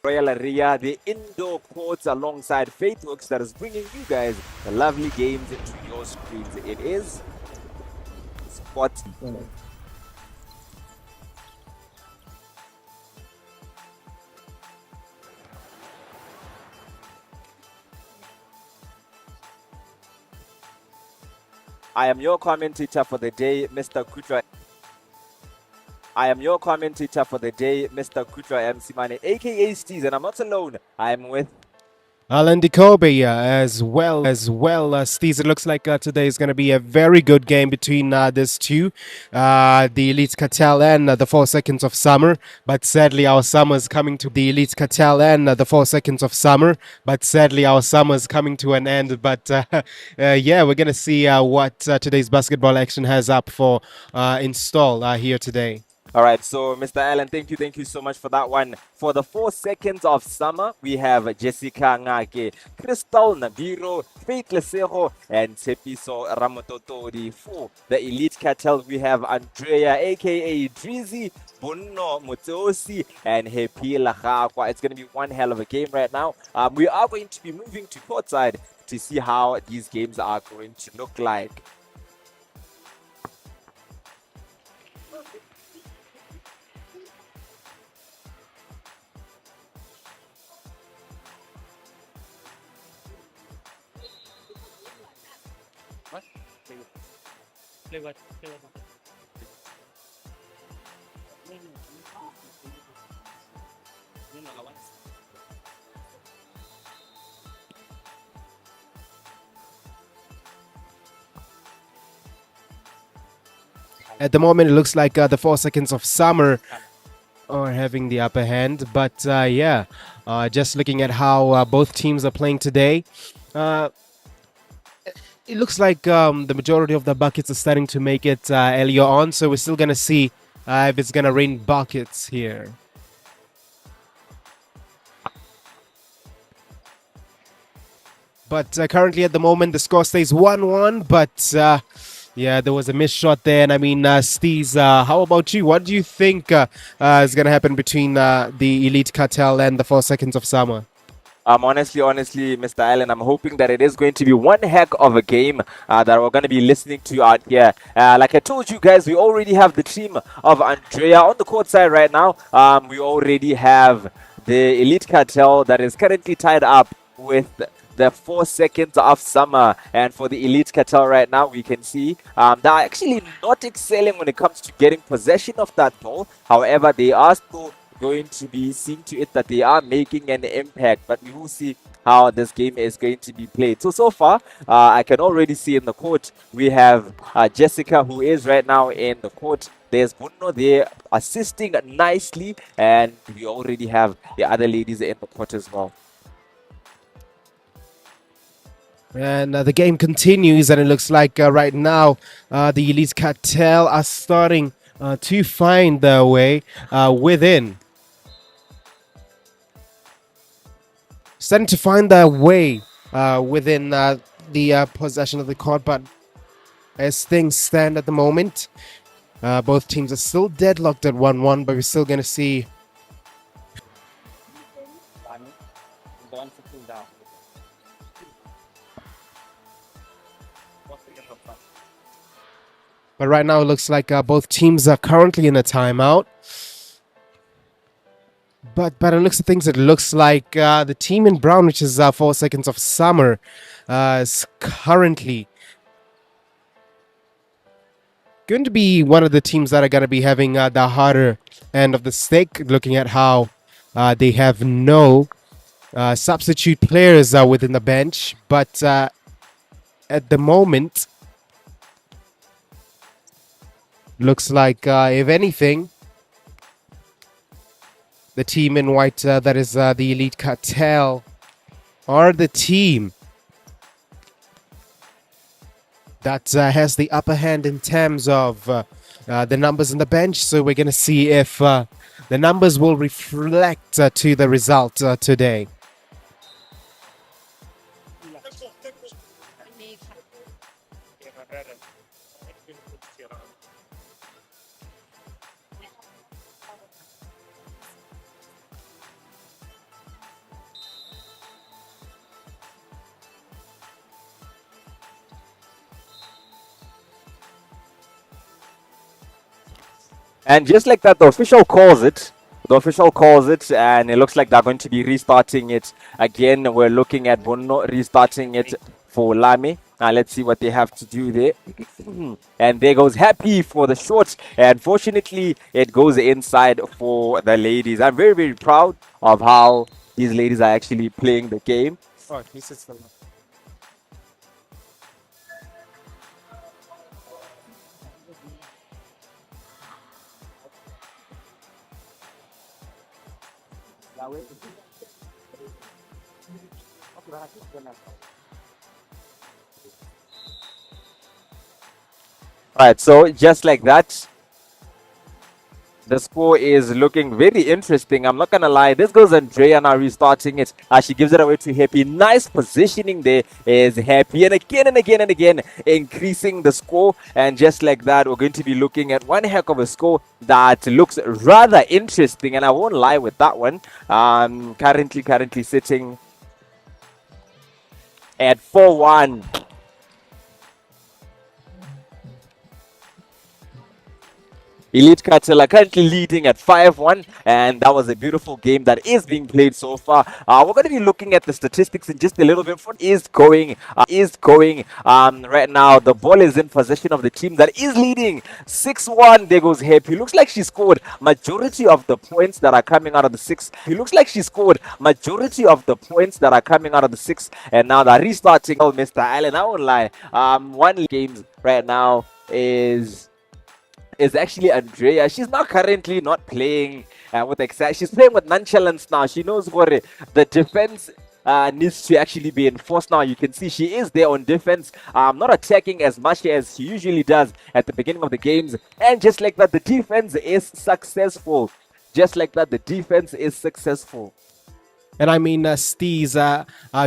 Royal Aria, the indoor courts alongside Faithworks that is bringing you guys the lovely games into your screens. It is Sporty. I am your commentator for the day, Mr. Kutra. I am your commentator for the day, Mr. Kutra M. Simane, aka Steez, and I'm not alone. I'm with Alan Kobe as well. Steez, it looks like today is going to be a very good game between these two, the Elite Cartel and the 4 Seconds of Summer. But sadly, our summer's coming to the Elite Cartel and the 4 Seconds of Summer. But sadly, our summer's coming to an end. But yeah, we're going to see what today's basketball action has up for install here today. All right, so Mr. Allen, thank you so much for that one. For the 4 seconds of summer, we have Jessica Ngake, Crystal Nabiro, Faith Lesego, and Tepiso Ramototodi. For the Elite Cartel, we have Andrea, aka Drizzy, Bono Mutosi, and Happy Lachakwa. It's going to be one hell of a game right now. We are going to be moving to courtside to see how these games are going to look like. At the moment, it looks like the 4 Seconds of Summer are having the upper hand. But yeah, just looking at how both teams are playing today, it looks like the majority of the buckets are starting to make it earlier on. So we're still going to see if it's going to rain buckets here. But currently at the moment, the score stays 1-1. But yeah, there was a missed shot there. And I mean, Steez, how about you? What do you think is going to happen between the Elite Cartel and the 4 Seconds of Summer? Honestly, Mr. Allen, I'm hoping that it is going to be one heck of a game that we're going to be listening to out here. Like I told you guys, we already have the team of Andrea on the court side right now. We already have the Elite Cartel that is currently tied up with the 4 seconds of summer. And for the Elite Cartel right now, we can see they're actually not excelling when it comes to getting possession of that ball. However, they are still going to be seeing to it that they are making an impact, but we will see how this game is going to be played. So far, I can already see in the court, we have Jessica, who is right now in the court. There's Bruno there assisting nicely, and we already have the other ladies in the court as well. And the game continues, and it looks like right now the Elite Cartel are starting to find their way within. Starting to find their way within the possession of the court, but as things stand at the moment, both teams are still deadlocked at 1-1, but we're still going to see. But right now, it looks like both teams are currently in a timeout. But by the looks of things, it looks like the team in brown, which is 4 Seconds of Summer, is currently going to be one of the teams that are going to be having the harder end of the stick, looking at how they have no substitute players within the bench. But at the moment, looks like, if anything, the team in white, that is the Elite Cartel, are the team that has the upper hand in terms of the numbers in the bench. So we're going to see if the numbers will reflect to the result today. And just like that, the official calls it. The official calls it, and it looks like they're going to be restarting it again. We're looking at Bono restarting it for Lame. Now let's see what they have to do there. And there goes Happy for the shot. And fortunately, it goes inside for the ladies. I'm very, very proud of how these ladies are actually playing the game. Oh, this is the Right, so just like that, the score is looking very interesting. I'm not gonna lie. This goes Andrea now restarting it. She gives it away to Happy. Nice positioning there is Happy, and again and again and again increasing the score. And just like that, we're going to be looking at one heck of a score that looks rather interesting. And I won't lie with that one. Currently sitting at 4-1. Elite Cartel are currently leading at 5-1, and that was a beautiful game that is being played so far. We're going to be looking at the statistics in just a little bit. What is going right now? The ball is in possession of the team that is leading 6-1. There goes Happy. Looks like she scored majority of the points that are coming out of the six. It looks like she scored majority of the points that are coming out of the six, and now they're restarting. Oh, Mr. Allen, I won't lie. One games right now is actually Andrea. She's now currently not playing with excitement. She's playing with nonchalance now. She knows what the defense needs to actually be enforced now. You can see she is there on defense, not attacking as much as she usually does at the beginning of the games. And just like that, the defense is successful. Just like that, the defense is successful. And I mean, Steez,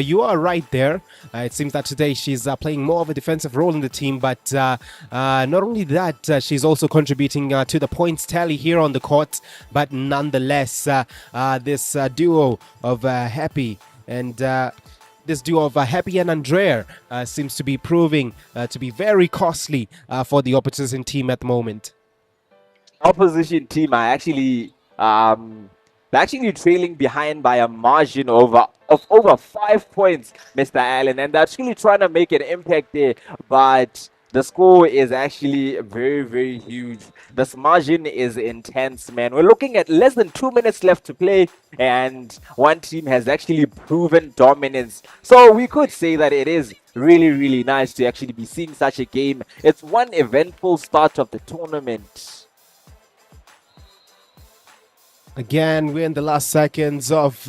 you are right there. It seems that today she's playing more of a defensive role in the team, but not only that, she's also contributing to the points tally here on the court. But nonetheless, this duo of Happy and Happy and Andrea seems to be proving to be very costly for the opposition team at the moment. Opposition team are actually they're actually trailing behind by a margin of over 5 points, Mr. Allen, and they're actually trying to make an impact there, but the score is actually very, very huge. This margin is intense, man. We're looking at less than 2 minutes left to play, and one team has actually proven dominance. So we could say that it is really, really nice to actually be seeing such a game. It's one eventful start of the tournament. Again, we're in the last seconds of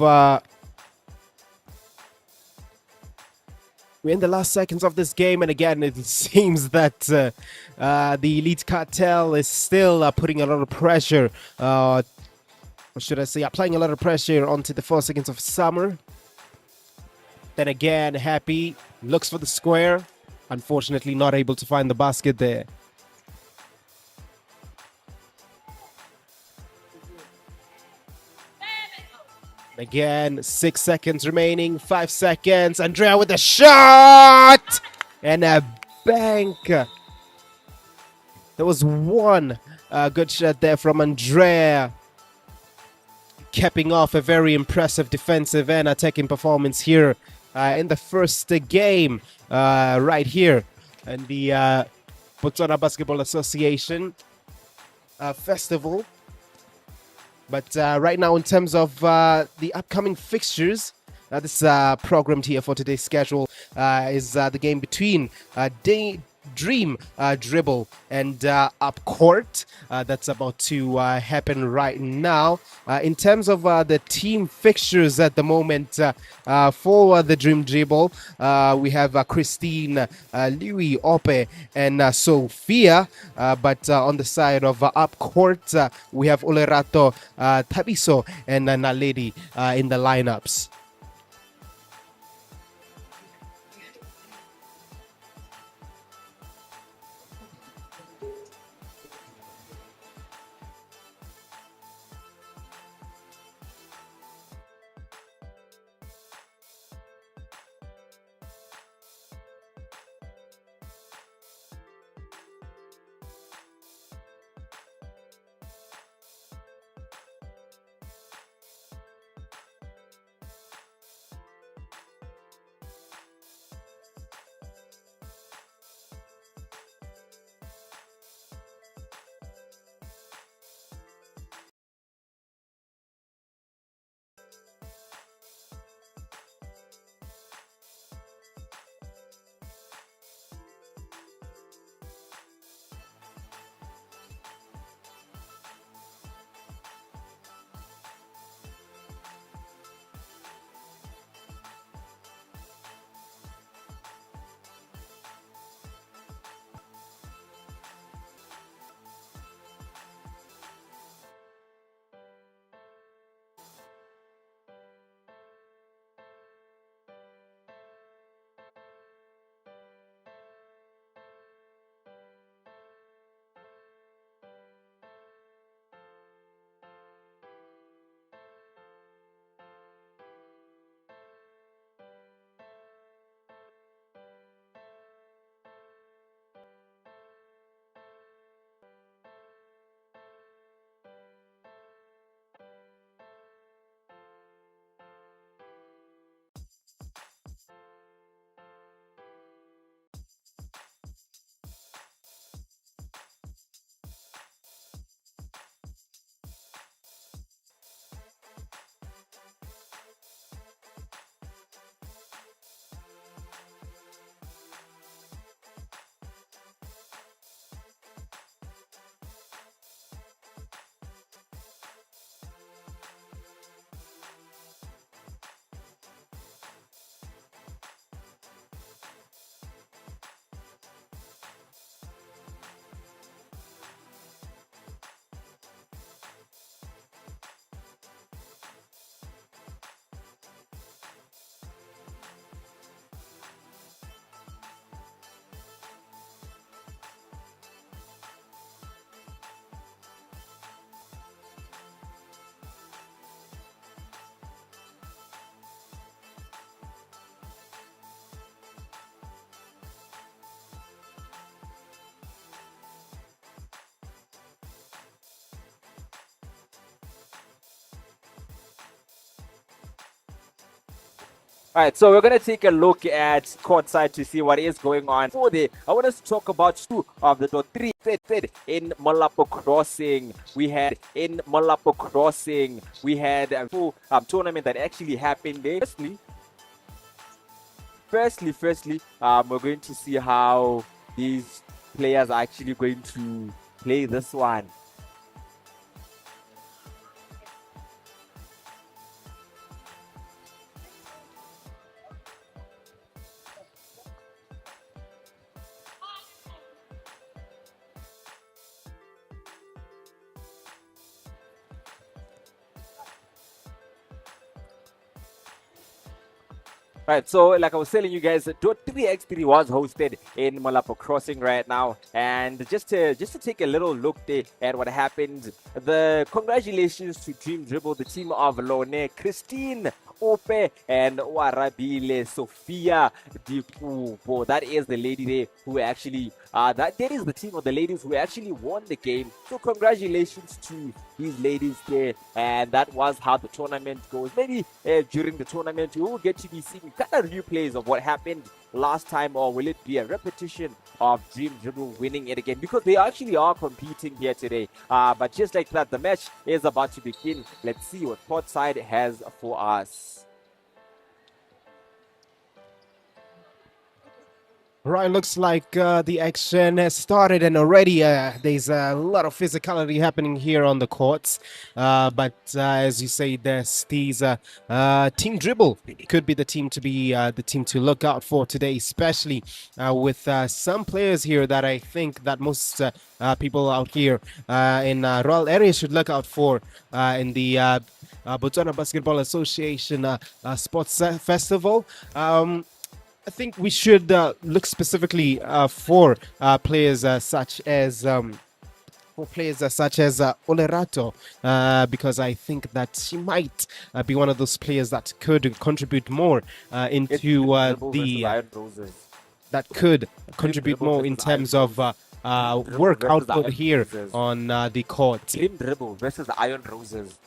this game, and again, it seems that the Elite Cartel is still putting a lot of pressure. What should I say? Applying a lot of pressure onto the 4 seconds of Summer. Then again, Happy looks for the square. Unfortunately, not able to find the basket there. Again, 6 seconds remaining, 5 seconds. Andrea with a shot and a bank. There was one good shot there from Andrea, capping off a very impressive defensive and attacking performance here in the first game right here in the Botswana Basketball Association festival. But right now, in terms of the upcoming fixtures, this programmed here for today's schedule is the game between Dream Dribble and Up Court. That's about to happen right now. In terms of the team fixtures at the moment for the Dream Dribble, we have Christine, Louis, Ope, and Sophia. But on the side of Up Court, we have Olerato, Tabiso, and Naledi in the lineups. All right, so we're going to take a look at courtside to see what is going on. For the, I want us to talk about two of the DOT3 in Malapo Crossing. We had a full tournament that actually happened there. Firstly, we're going to see how these players are actually going to play this one. Right, so like I was telling you guys, DOT3x3 was hosted in Malapo Crossing right now, and just to take a little look there at what happened. The congratulations to Dream Dribble, the team of Lone, Christine, Ope, and Warabile Sophia Dipupo. That is the lady there who actually that is the team of the ladies who actually won the game. So congratulations to these ladies there, and that was how the tournament goes. Maybe during the tournament we will get to be seeing kind of replays of what happened last time, or will it be a repetition of Dream Dribble winning it again? Because they actually are competing here today. But just like that, the match is about to begin. Let's see what Portside has for us. Right, looks like the action has started, and already there's a lot of physicality happening here on the courts. But as you say, there's these Team Dribble could be the team to look out for today, especially with some players here that I think that most people out here in rural areas should look out for in the Botswana Basketball Association Sports Festival. I think we should look specifically for players such as Olerato, because I think that she might be one of those players that could contribute more into that could contribute more in terms of work output here on the court. Dream Dribble versus the Iron Roses.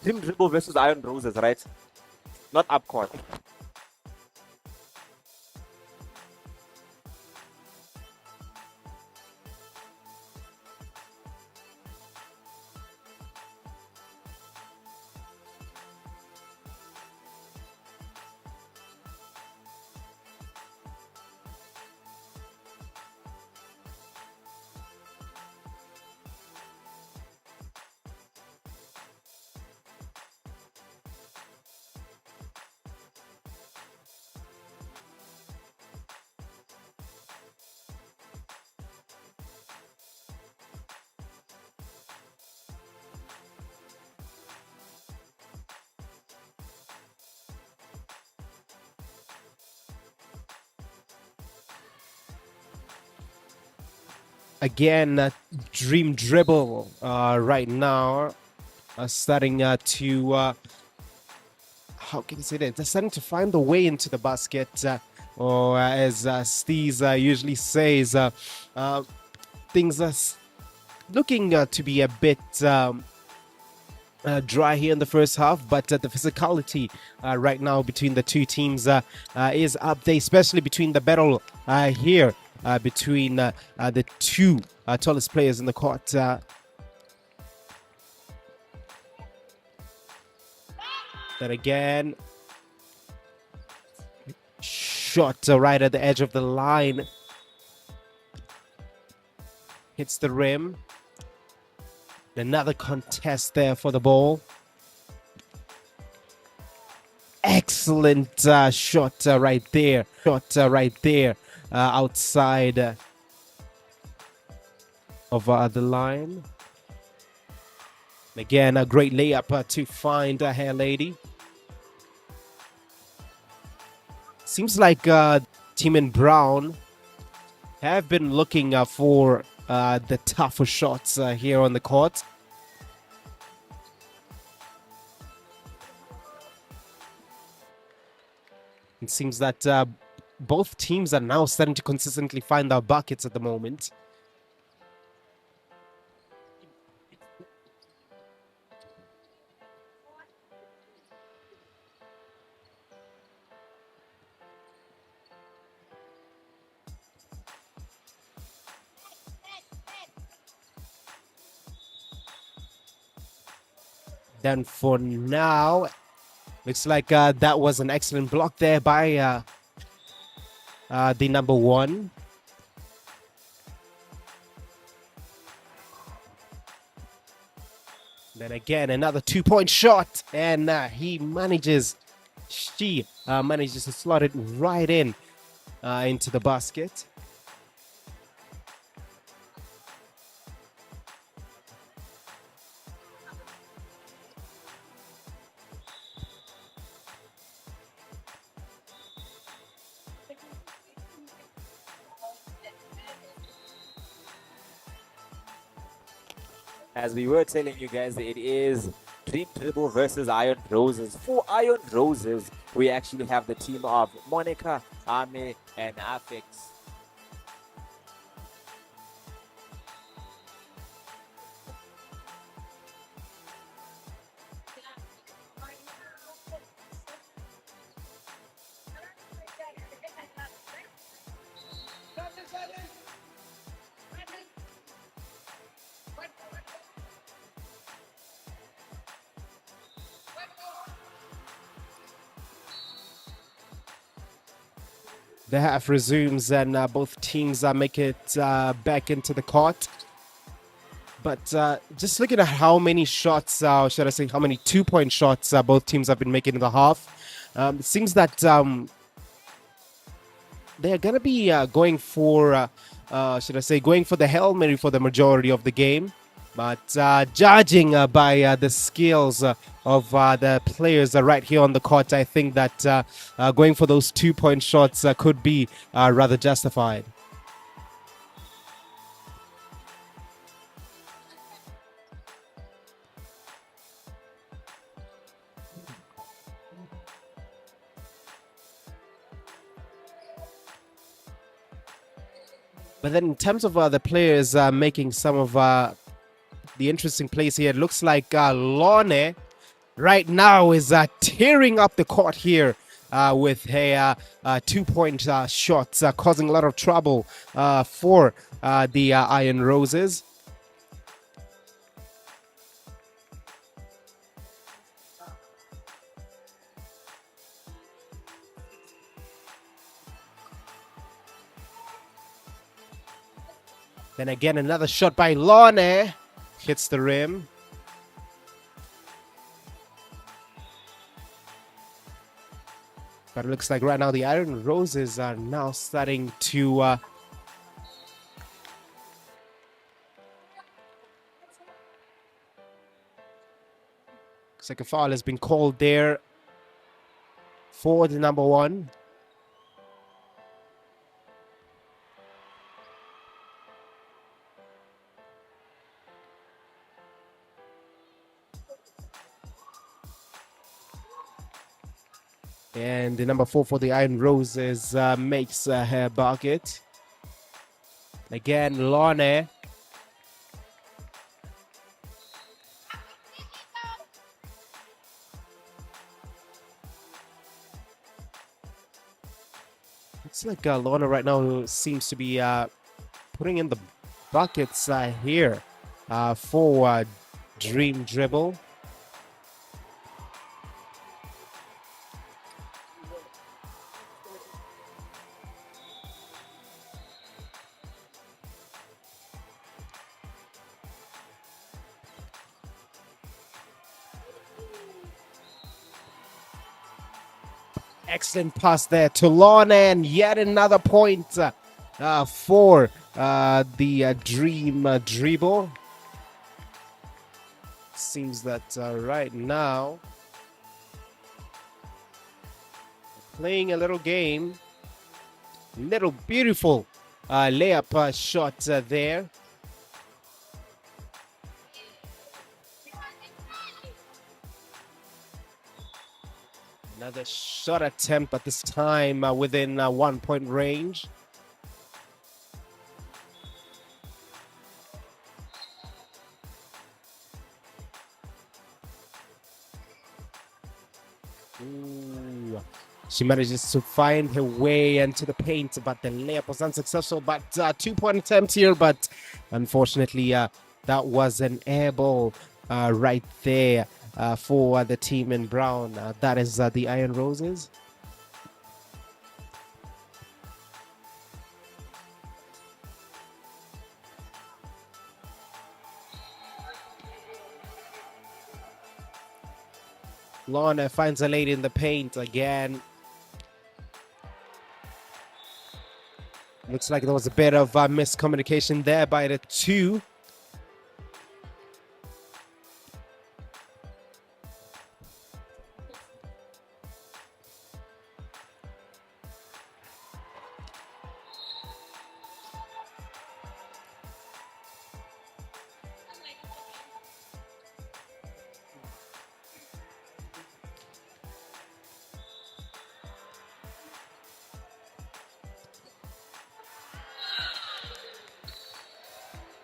Dream Dribble versus Iron Roses, right? Not up court. Again, Dream Dribble right now starting to how can you say that? They're starting to find the way into the basket, or as Steez usually says, things are looking to be a bit dry here in the first half, but the physicality right now between the two teams is up there, especially between the battle here between the two tallest players in the court. Then again, shot right at the edge of the line. Hits the rim. Another contest there for the ball. Excellent shot right there. Outside of the line. Again, a great layup to find a hair lady. Seems like Team in Brown have been looking for the tougher shots here on the court. It seems that both teams are now starting to consistently find their buckets at the moment. Then for now, looks like that was an excellent block there by the number one. Then again, another 2-point shot, and she manages to slot it right in into the basket. As we were telling you guys, it is Dream Dribble versus Iron Roses. For Iron Roses, we actually have the team of Monica, Ame, and Afix. The half resumes and both teams make it back into the court. But just looking at how many shots, should I say, how many 2-point shots both teams have been making in the half, it seems that they're going to be going for, going for the Hail Mary for the majority of the game. But judging by the skills of the players right here on the court, I think that going for those 2-point shots could be rather justified. But then in terms of the players making some of the interesting plays here, it looks like Lone right now is tearing up the court here with a 2-point shots, causing a lot of trouble for the Iron Roses. Then again, another shot by Lone. Hits the rim. But it looks like right now the Iron Roses are now starting to looks like a foul has been called there for the number one. And the number 4 for the Iron Roses makes her bucket. Again, Lone. Looks like Lorna right now seems to be putting in the buckets here for Dream Dribble. Excellent pass there to Lorna, and yet another point for the Dream Dribble. Seems that right now playing a little game, little beautiful layup shot there. Another shot attempt, but this time within 1-point range. Ooh. She manages to find her way into the paint, but the layup was unsuccessful. But 2-point attempt here, but unfortunately that was an air ball right there for the team in brown. That is the Iron Roses. Lorna finds a lady in the paint again. Looks like there was a bit of miscommunication there by the two.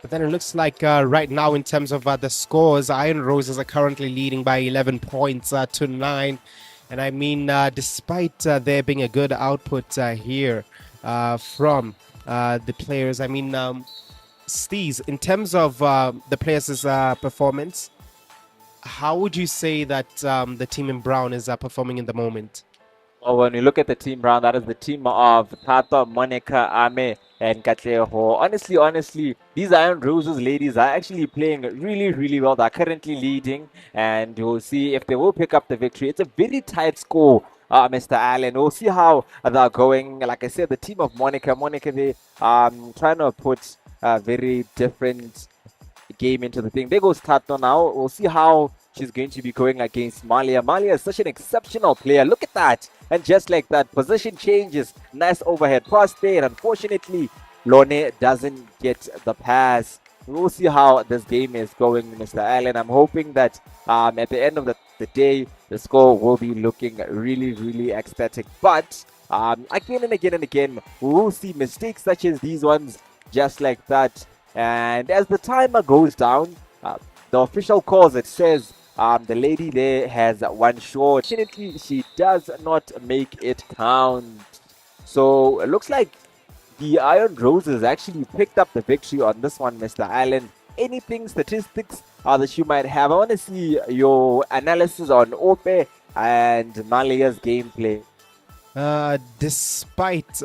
But then it looks like right now, in terms of the scores, Iron Roses are currently leading by 11 points to 9. And I mean, despite there being a good output here from the players, I mean, Steez, in terms of the players' performance, how would you say that the team in brown is performing in the moment? Well, when we look at the team round, that is the team of Tata, Monica, Ame, and Katleho. Honestly, these Iron Roses ladies are actually playing really well. They're currently leading, and we'll see if they will pick up the victory. It's a very tight score, Mr. Allen. We'll see how they're going. Like I said, the team of Monica, they trying to put a very different game into the thing. There goes Tato now. We'll see how she's going to be going against Malia. Malia is such an exceptional player. Look at that. And just like that, position changes. Nice overhead pass there. Unfortunately, Lone doesn't get the pass. We'll see how this game is going, Mr. Allen. I'm hoping that at the end of the day, the score will be looking really ecstatic. But again and again, we will see mistakes such as these ones, just like that. And as the timer goes down, the official calls it says the lady there has one shot. Fortunately, she does not make it count. So it looks like the Iron Roses actually picked up the victory on this one, Mr. Allen. Anything statistics that you might have? I want to see your analysis on Ope and Malia's gameplay. Despite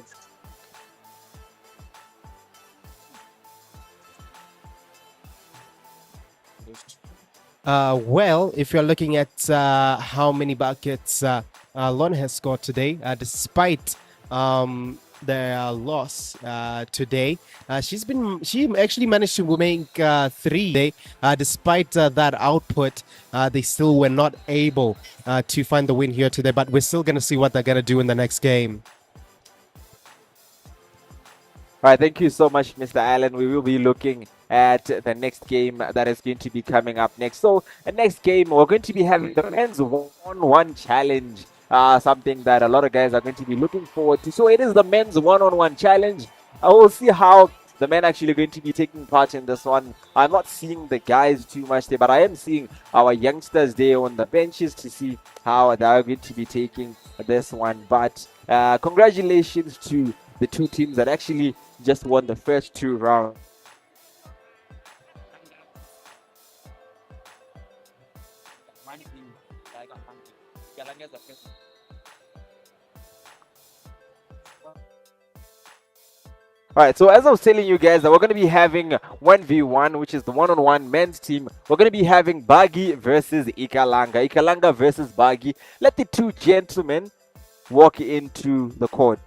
well, if you're looking at how many buckets Lon has scored today, despite their loss today, she actually managed to make 3 today. Despite that output, they still were not able to find the win here today. But we're still gonna see what they're gonna do in the next game. All right, thank you so much, Mr. Allen. We will be looking at the next game that is going to be coming up next. So, the next game, we're going to be having the men's one-on-one challenge, something that a lot of guys are going to be looking forward to. So, it is the men's one-on-one challenge. I will see how the men actually going to be taking part in this one. I'm not seeing the guys too much there, but I am seeing our youngsters there on the benches to see how they are going to be taking this one. But congratulations to the two teams that actually just won the first 2 rounds. All right, so as I was telling you guys that we're going to be having 1v1, which is the one-on-one men's team. We're going to be having Bagi versus Ikalanga versus Bagi. Let the two gentlemen walk into the court.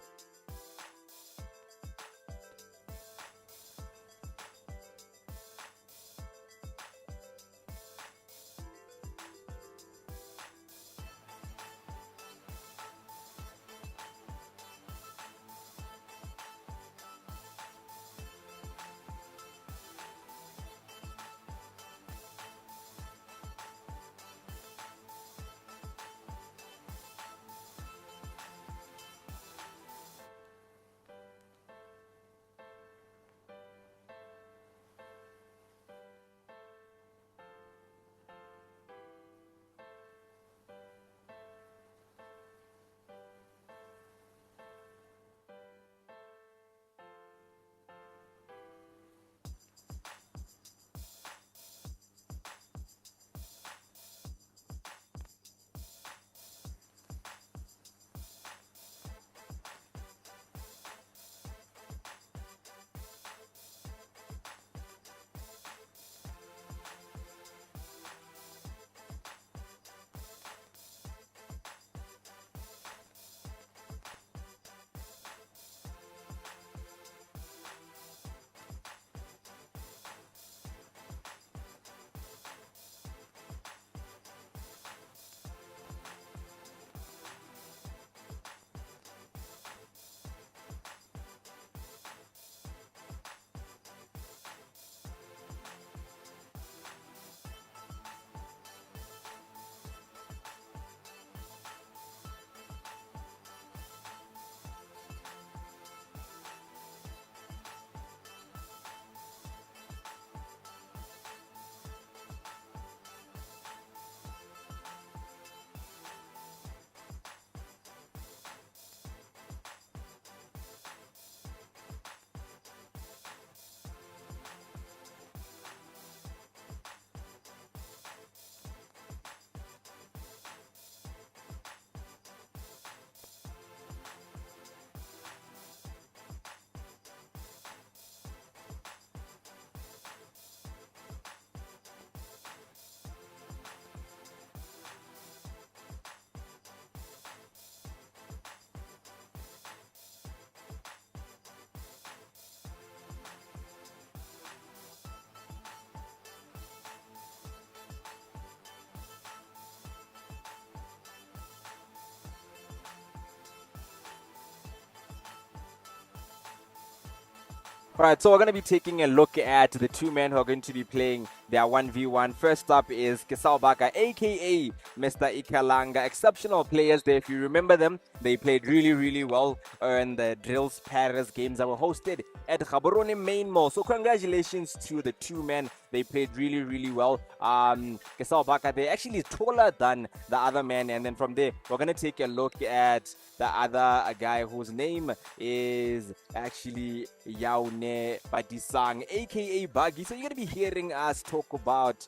All right, so we're going to be taking a look at the two men who are going to be playing their 1v1. First up is Kesau Baka, aka Mr. Ikalanga. Exceptional players there. If you remember them, they played really, really well in the Drills Paris games that were hosted at Gaborone Main Mall. So congratulations to the two men. They played really, really well. Kesau Baka, they're actually taller than the other man. And then from there, we're going to take a look at the other guy whose name is actually Yaune Badisang, aka Buggy. So you're gonna be hearing us talk about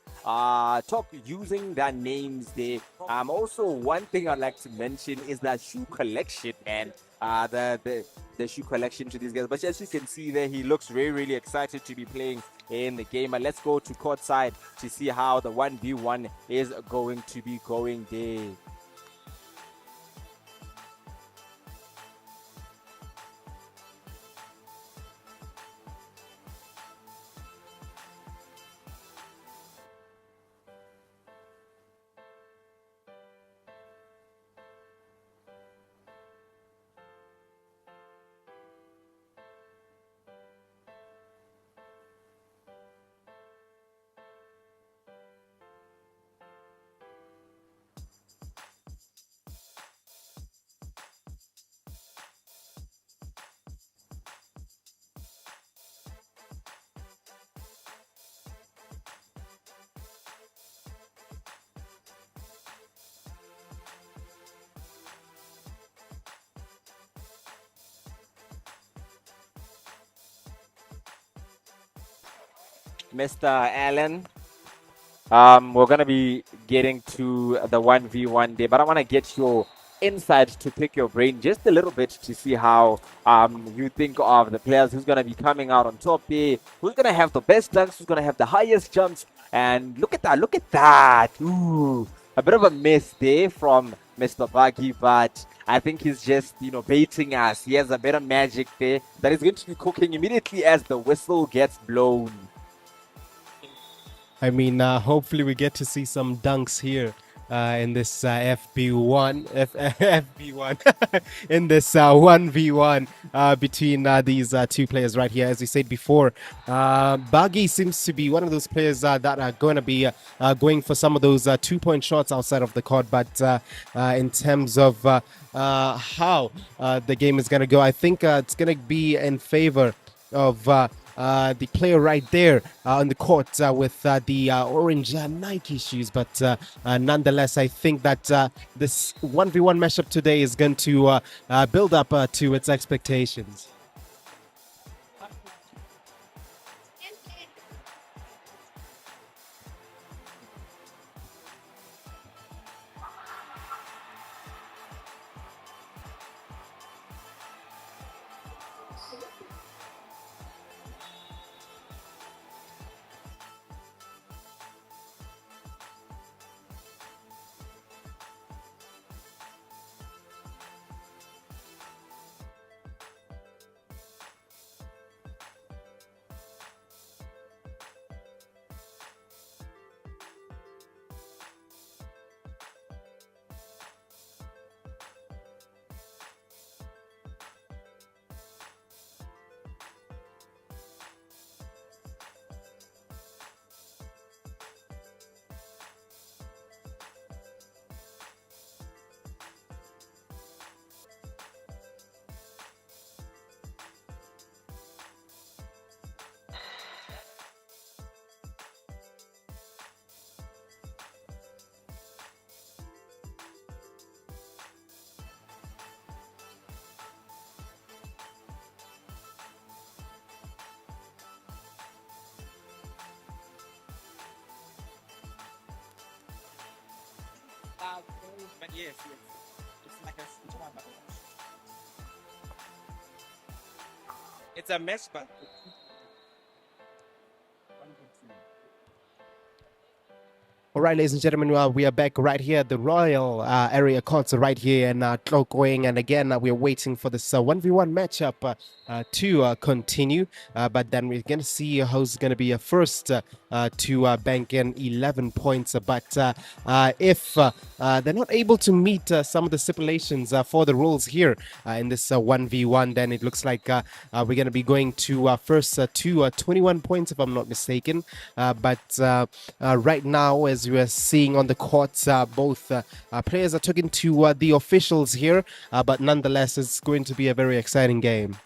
using their names there. Also one thing I'd like to mention is that shoe collection, and the shoe collection to these guys. But as you can see there, he looks really excited to be playing in the game. And let's go to courtside to see how the 1v1 is going to be going there. Mr. Allen, we're gonna be getting to the 1v1 day, but I want to get your insight to pick your brain just a little bit to see how you think of the players who's gonna be coming out on top there, who's gonna have the best dunks, who's gonna have the highest jumps. And look at that. Ooh, a bit of a miss there from Mr. Buggy, but I think he's just, baiting us. He has a bit of magic there that is going to be cooking immediately as the whistle gets blown. I mean, hopefully we get to see some dunks here in this FB1, FB1, in this 1v1 between these two players right here. As we said before, Buggy seems to be one of those players that are going to be going for some of those 2-point shots outside of the court. But in terms of how the game is going to go, I think it's going to be in favor of the player right there on the court with the orange Nike shoes. But nonetheless, I think that this 1v1 matchup today is going to build up to its expectations. But yes, it's like a it's a mess, but All right, ladies and gentlemen, we are back right here at the Royal Area Concert right here in Tlokweng. And again, we're waiting for this 1v1 matchup to continue. But then we're going to see who's going to be first to bank in 11 points. But if they're not able to meet some of the stipulations for the rules here in this 1v1, then it looks like we're going to be going to first to 21 points, if I'm not mistaken. But right now, as we are seeing on the courts, both players are talking to the officials here, but nonetheless, it's going to be a very exciting game.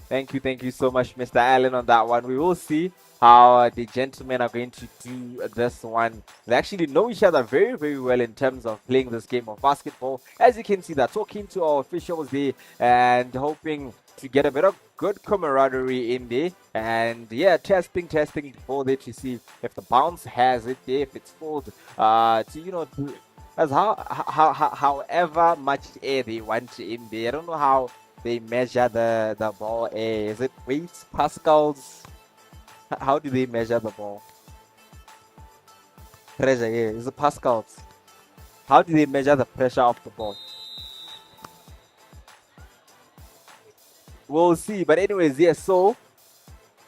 Thank you so much, Mr. Allen, on that one. We will see how the gentlemen are going to do this one. They actually know each other very well in terms of playing this game of basketball. As you can see, they're talking to our officials there and hoping to get a bit of good camaraderie in there. And yeah, testing before there to see if the bounce has it there, if it's full, as however much air they want in there. I don't know how they measure the ball air. Is it weights, pascals? How do they measure the ball? Pressure, yeah. Is it pascals? How do they measure the pressure of the ball? We'll see. But anyways, yeah, so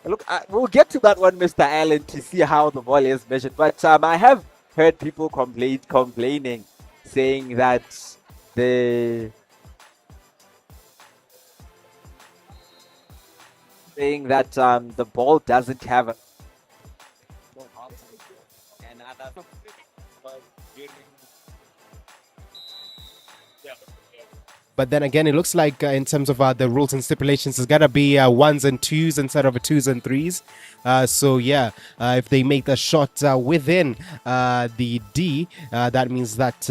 look, we'll get to that one, Mr. Allen, to see how the ball is measured. But I have heard people complaining, saying that the ball doesn't have a But then again, it looks like in terms of the rules and stipulations, it's got to be ones and twos instead of twos and threes. So yeah, if they make the shot within the D, that means that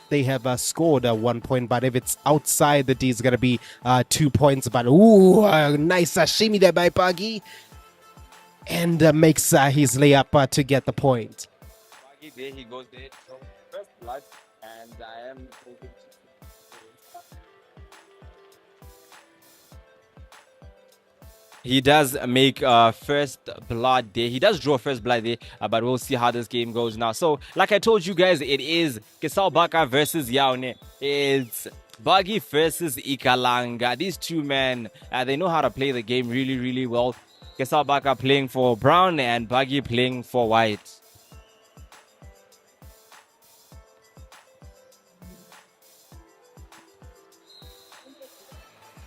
they have scored 1 point. But if it's outside the D, it's going to be 2 points. But nice shimmy there by Pagi, and makes his layup to get the point. There he goes there. So first blood, and I am hoping to. He does make first blood there. He does draw first blood there, but we'll see how this game goes now. So, like I told you guys, it is Kesal Baka versus Yaone. It's Buggy versus Ikalanga. These two men, they know how to play the game really well. Kesal Baka playing for brown and Buggy playing for white.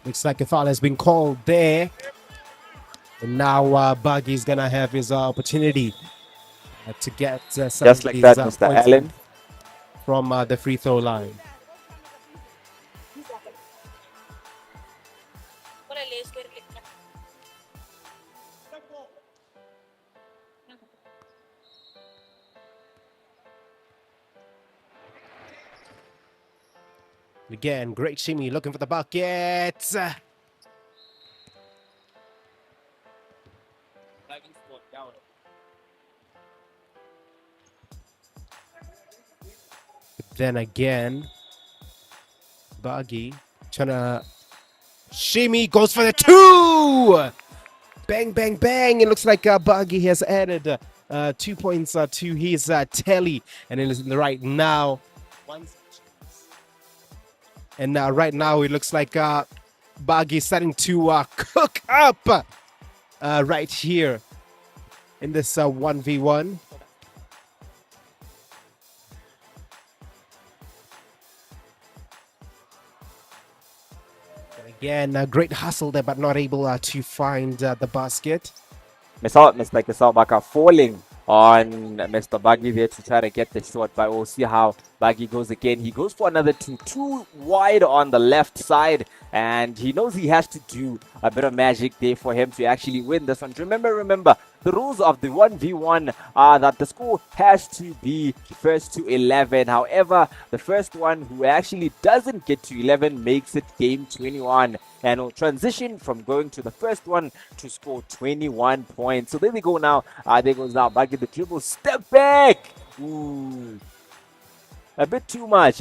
Looks like a foul has been called there. And now Buggy's going to have his opportunity to get some just like that, Mr. Allen, from the free throw line. Again, great shimmy, looking for the bucket. Then again, Buggy trying to shimmy, goes for the two. Bang, bang, bang. It looks like Buggy has added 2 points to his tally. And it is right now. And right now it looks like Buggy is starting to cook up right here in this 1v1. Again, a great hustle there, but not able to find the basket. Mr. Kesal Baka falling on Mr. Buggy there to try to get the shot, but we'll see how Buggy goes again. He goes for another two wide on the left side, and he knows he has to do a bit of magic there for him to actually win this one. Remember, the rules of the 1v1 are that the score has to be first to 11. However, the first one who actually doesn't get to 11 makes it game 21 and will transition from going to the first one to score 21 points. So there we go now. There goes now. Buggy the dribble. Step back. Ooh. A bit too much.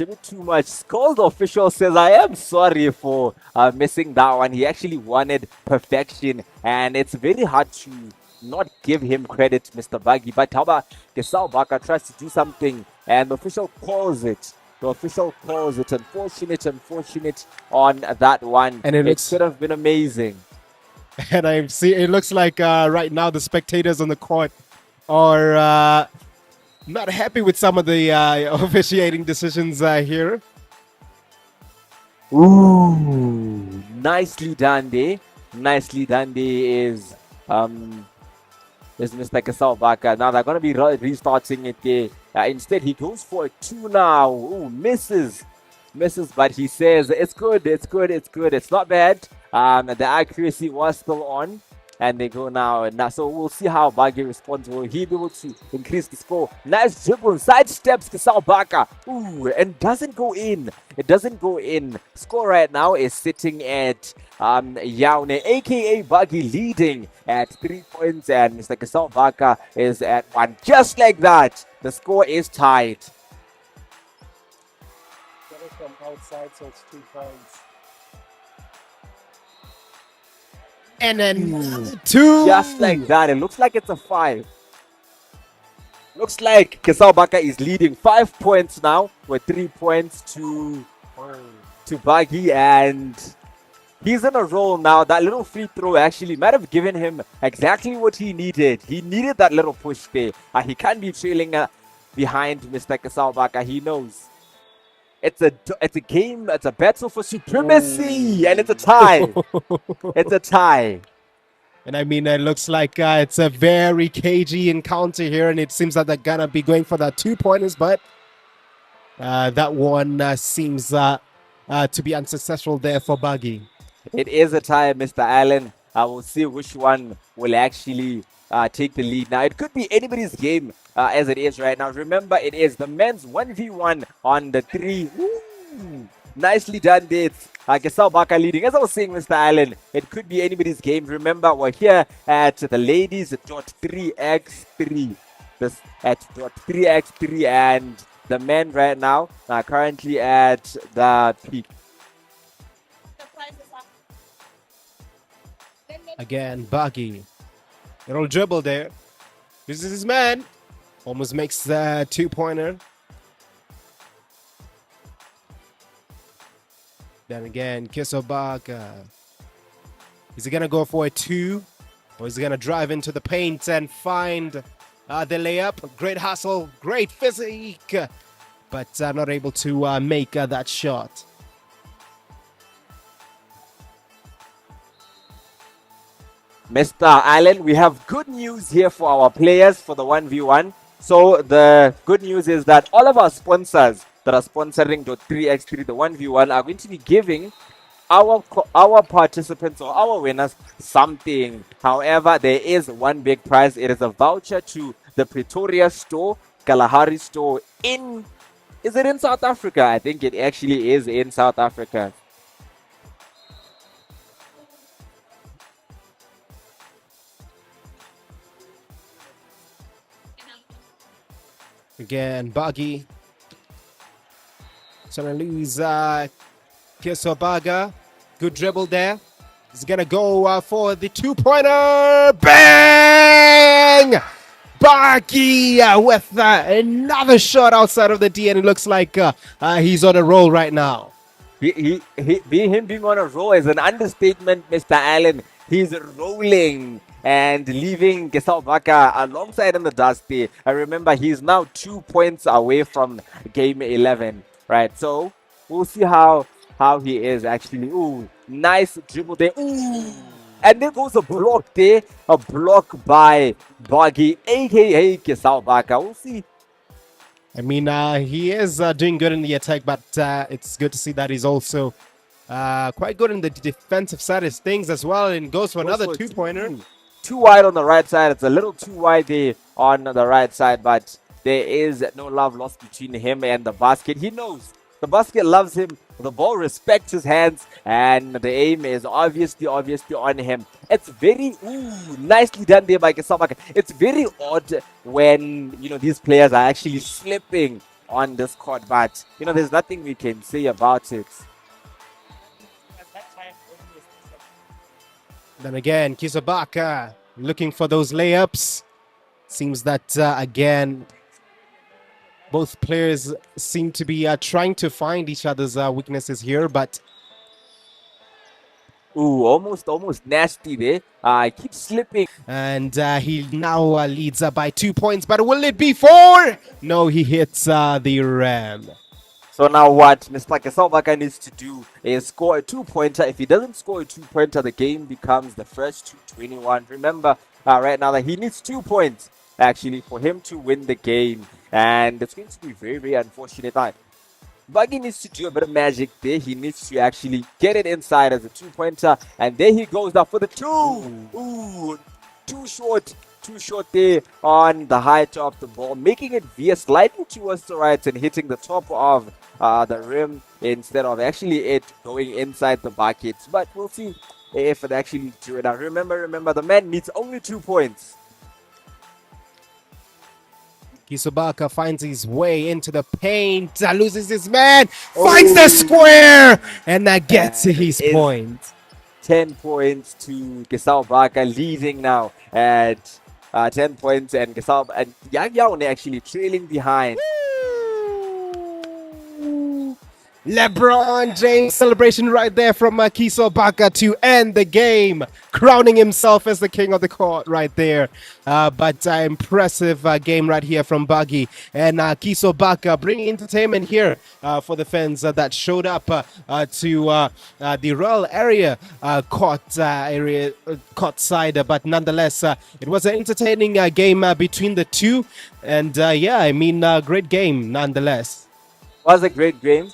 Called official says, I am sorry for missing that one. He actually wanted perfection, and it's very hard to not give him credit, Mr. Buggy. But how about Kesal Baka tries to do something, and the official calls it. Unfortunate on that one. And it could have been amazing. And it looks like right now the spectators on the court are not happy with some of the officiating decisions here. Ooh, nicely done there. Nicely done there is Mr. Kasawbaka. Now they're going to be restarting it there. Instead, he goes for a two now. Ooh, misses. Misses, but he says, it's good, it's good, it's good. It's not bad. The accuracy was still on. And they go now. So we'll see how Bagi responds. Will he be able to increase the score? Nice dribble. Side steps Kasawbaka. Ooh, and doesn't go in. It doesn't go in. Score right now is sitting at Yaune, aka Bagi, leading at 3 points, and Mr. Kasawbaka is at 1. Just like that, the score is tied. From outside, so it's 2 points. And then 2. Just like that. It looks like it's a 5. Looks like Kasawbaka is leading 5 points now with 3 points to Bagi, and he's in a roll now. That little free throw actually might have given him exactly what he needed. He needed that little push there. He can't be trailing behind Mr. Kasawbaka. He knows. It's a game, it's a battle for supremacy, and it's a tie. It's a tie. And I mean, it looks like it's a very cagey encounter here, and it seems that they're gonna be going for that 2-pointers, but that one seems to be unsuccessful there for Bagi. It is a tie, Mr. Allen. I will see which one will actually take the lead. Now, it could be anybody's game as it is right now. Remember, it is the men's 1v1 on the 3. Ooh, nicely done there. Kasawbaka leading. As I was saying, Mr. Allen, it could be anybody's game. Remember, we're here at the ladies DOT3x3. This at DOT3x3, and the men right now are currently at the peak. Again, Bagi. Little dribble there. This is his man. Almost makes the 2-pointer. Then again, Kasawbaka. Is he going to go for a 2? Or is he going to drive into the paint and find the layup? Great hustle, great physique. But not able to make that shot. Mr. Allen, we have good news here for our players for the 1v1. So the good news is that all of our sponsors that are sponsoring DOT3x3, the 1v1, are going to be giving our participants or our winners something. However, there is one big prize. It is a voucher to the Pretoria store, Kalahari store is it in South Africa? I think it actually is in South Africa. Again, Bagi. Trying to lose Kasawbaka. Good dribble there. He's going to go for the 2-pointer. Bang! Bagi with another shot outside of the D, and it looks like he's on a roll right now. Him being on a roll is an understatement, Mr. Allen. He's rolling and leaving Kasawbaka alongside in the dust there. I remember he's now 2 points away from game 11, right? So we'll see how he is actually. Ooh, nice dribble there. Ooh, and there goes a block there, a block by Bagi, aka Kasawbaka. We'll see. I mean, he is doing good in the attack, but it's good to see that he's also quite good in the defensive side of things as well, and goes for another 2-pointer. Too wide on the right side. It's a little too wide there on the right side, but there is no love lost between him and the basket. He knows the basket loves him. The ball respects his hands, and the aim is obviously on him. It's very nicely done there by Kasawbaka. It's very odd when these players are actually slipping on this court, but there's nothing we can say about it. Then again, Kasawbaka looking for those layups. Seems that, again, both players seem to be trying to find each other's weaknesses here, but Ooh, almost nasty there. Keeps slipping. And he now leads by 2 points, but will it be 4? No, he hits the ram. So now what Mr. Kesalbaka needs to do is score a 2-pointer. If he doesn't score a 2-pointer, the game becomes the first to 21. Remember right now that he needs 2 points actually for him to win the game. And it's going to be very, very unfortunate. Buggy needs to do a bit of magic there. He needs to actually get it inside as a 2-pointer. And there he goes now for the 2. Ooh, too short there on the height of the ball, making it veer slightly towards the right and hitting the top of the rim instead of actually it going inside the buckets. But we'll see if it actually do it. Now remember, the man needs only 2 points. Kisobaka finds his way into the paint, loses his man, finds the square, and that gets his point. 10 points to Kisobaka, leading now at 10 points, and Kisab and Yang Yaone actually trailing behind. LeBron James celebration right there from Kisobaka to end the game, crowning himself as the king of the court right there. But impressive game right here from Buggy and Kisobaka, bringing entertainment here for the fans that showed up to the Royal Area court side. But nonetheless, it was an entertaining game between the two, and great game nonetheless. Was a great game.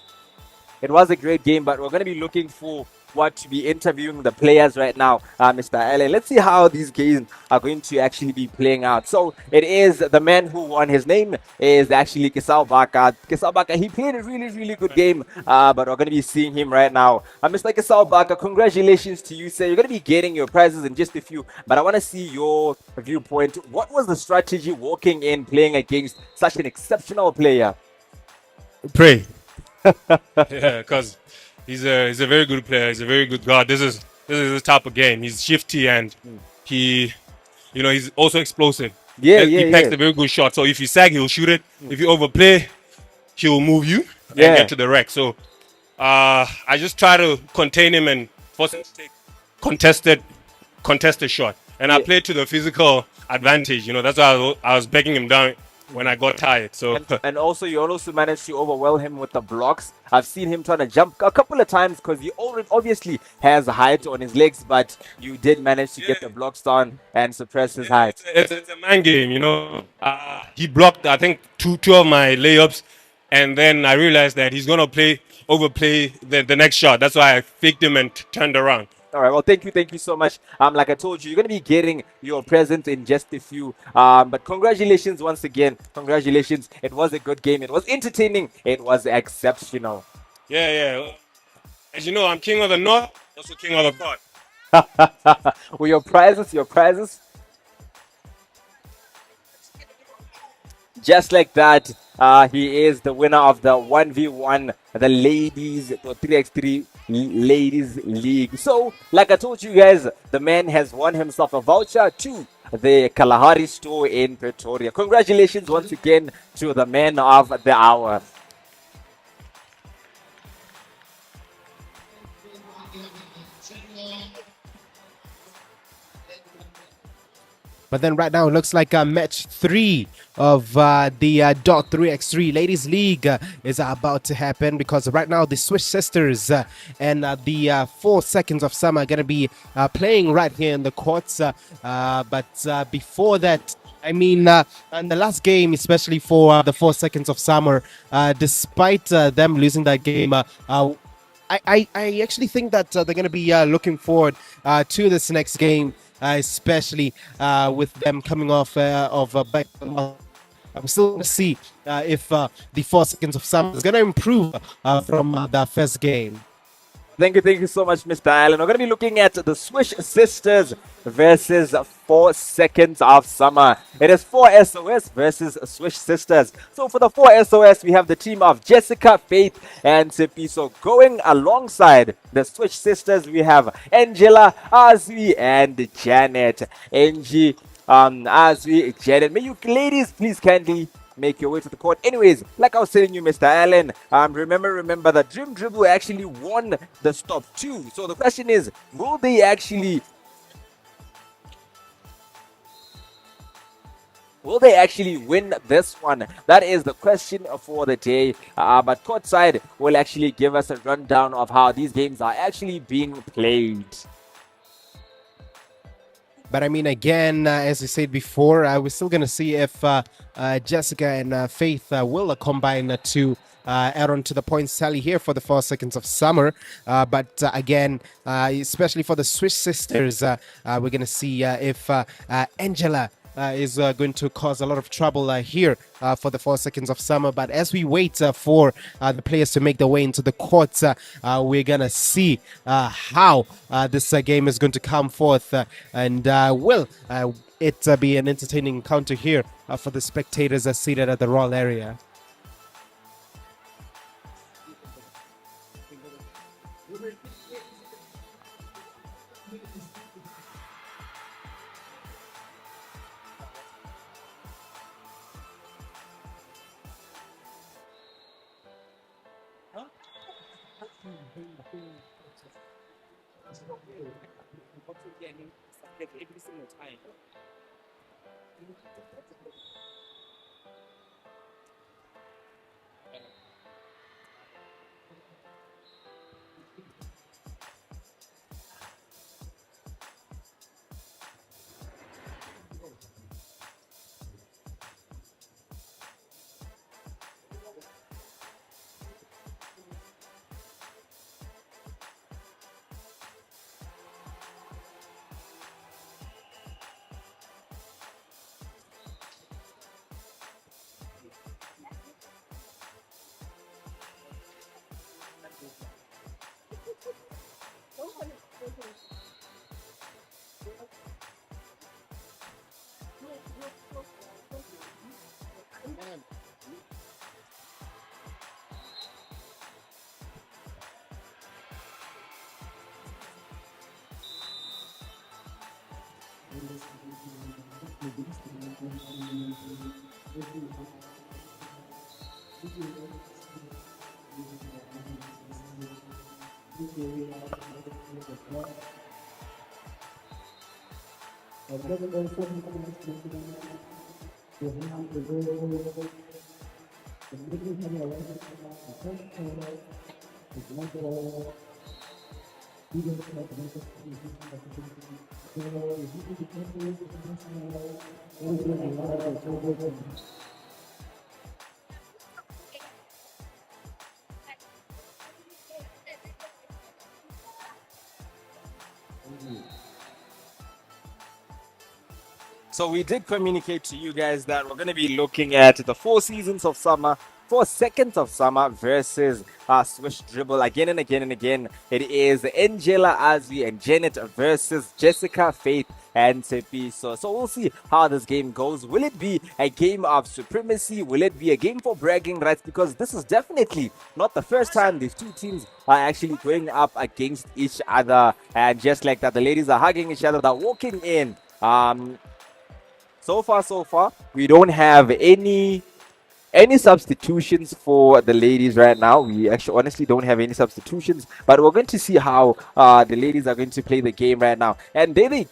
It was a great game, but we're going to be looking for what to be interviewing the players right now, Mr. Allen. Let's see how these games are going to actually be playing out. So it is the man who won. His name is actually Kisobaka. Kisobaka, he played a really, really good game, but we're going to be seeing him right now. Mr. Kisobaka, congratulations to you, sir. You're going to be getting your prizes in just a few, but I want to see your viewpoint. What was the strategy walking in, playing against such an exceptional player? Pray. Yeah, because he's a very good player. He's a very good guard. This is the type of game. He's shifty and he's also explosive. He packs a very good shot. So if you sag, he'll shoot it. If you overplay, he'll move you and get to the rack. So I just try to contain him and force him to take contested shot. And I played to the physical advantage. That's why I was backing him down when I got tired. So and also you also managed to overwhelm him with the blocks. I've seen him trying to jump a couple of times because he already obviously has height on his legs, but you did manage to get the blocks down and suppress his height. It's a man game, he blocked I think two of my layups, and then I realized that he's gonna overplay the next shot. That's why I faked him and turned around. All right, well, thank you so much. Like I told you, you're going to be getting your present in just a few. But congratulations once again. Congratulations. It was a good game. It was entertaining. It was exceptional. Yeah. As you know, I'm king of the north, also king of the court. Well, your prizes. Just like that, he is the winner of the 1v1, the ladies, the 3x3 ladies league. So, like I told you guys, the man has won himself a voucher to the Kalahari store in Pretoria. Congratulations once again to the man of the hour. But then right now it looks like match 3 of the DOT3x3 Ladies League is about to happen, because right now the Swish Sisters and the 4 Seconds of Summer are going to be playing right here in the courts. But before that, in the last game, especially for the 4 Seconds of Summer, despite them losing that game, I actually think that they're going to be looking forward to this next game. Especially with them coming off of back. I'm still going to see if the 4 Seconds of Summer is going to improve from that first game. Thank you so much, Mr. Allen. We're going to be looking at the Swish Sisters versus 4 Seconds of Summer. It is 4 SOS versus Swish Sisters. So for the 4 SOS, we have the team of Jessica, Faith, and Sipi. So going alongside the Swish Sisters, we have Angela, Azwi, and Janet. Angie, Azwi, Janet. May you ladies please kindly make your way to the court. Anyways, like I was telling you, Mr. Allen, remember that Dream Dribble actually won the stop 2. So the question is, will they actually win this one? That is the question for the day. But courtside will actually give us a rundown of how these games are actually being played. But I mean, again, as I said before, we're still going to see if Jessica and Faith will combine to add on to the points tally here for the 4 seconds of summer. But again, especially for the Swiss sisters, we're going to see if Angela is going to cause a lot of trouble here for the 4 seconds of summer. But as we wait for the players to make their way into the courts, we're going to see how this game is going to come forth. And will it be an entertaining encounter here for the spectators seated at the Royal area? So we did communicate to you guys that we're going to be looking at the 4 seasons of summer, 4 seconds of summer versus Swish Dribble again and again and again. It is Angela, Azwi, and Janet versus Jessica, Faith, and Tepi. So we'll see how this game goes. Will it be a game of supremacy? Will it be a game for bragging rights? Because this is definitely not the first time these two teams are actually going up against each other. And just like that, the ladies are hugging each other, they're walking in. So far, we don't have any substitutions for the ladies right now. We actually honestly don't have any substitutions, but we're going to see how the ladies are going to play the game right now. And there they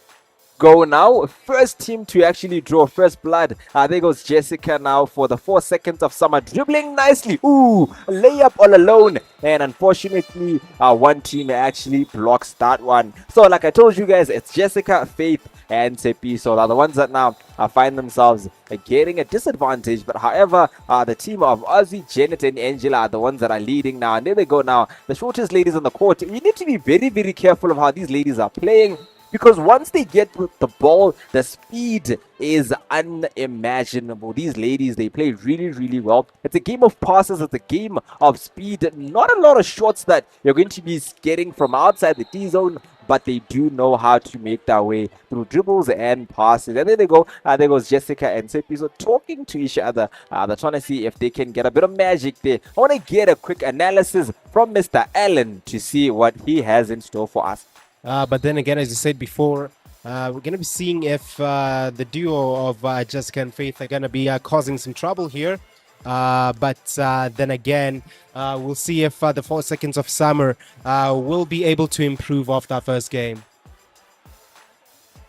go now. First team to actually draw first blood. There goes Jessica now for the 4 seconds of summer, dribbling nicely. Ooh, layup all alone. And unfortunately, one team actually blocks that one. So like I told you guys, it's Jessica, Faith, and Tepi. So they're the ones that now find themselves getting a disadvantage. But however, the team of Ozzy, Janet, and Angela are the ones that are leading now. And there they go now. The shortest ladies on the court. You need to be very, very careful of how these ladies are playing, because once they get the ball, the speed is unimaginable. These ladies, they play really, really well. It's a game of passes. It's a game of speed. Not a lot of shots that you're going to be getting from outside the D-zone, but they do know how to make their way through dribbles and passes. And there they go. There goes Jessica and Sepi. So talking to each other. They're trying to see if they can get a bit of magic there. I want to get a quick analysis from Mr. Allen to see what he has in store for us. But then again, as you said before, We're going to be seeing if the duo of Jessica and Faith are going to be causing some trouble here. But then again, we'll see if the 4 seconds of summer will be able to improve off that first game.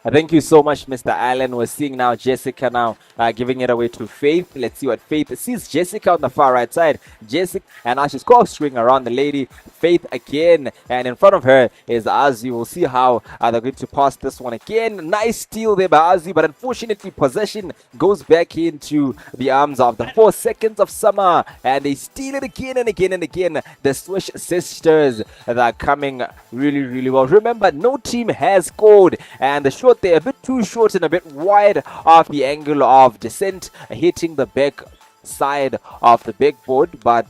Thank you so much, Mr. Allen. We're seeing now Jessica now giving it away to Faith. Let's see what Faith sees. Jessica on the far right side. Jessica, and now she's corkscrewing around the lady. Faith again, and in front of her is Azi. We'll see how they're going to pass this one again. Nice steal there by Azi, but unfortunately possession goes back into the arms of the 4 seconds of summer, and they steal it again and again and again. The Swish sisters that are coming really well. Remember, no team has scored, and the short they're a bit too short and a bit wide of the angle of descent, hitting the back side of the big board, but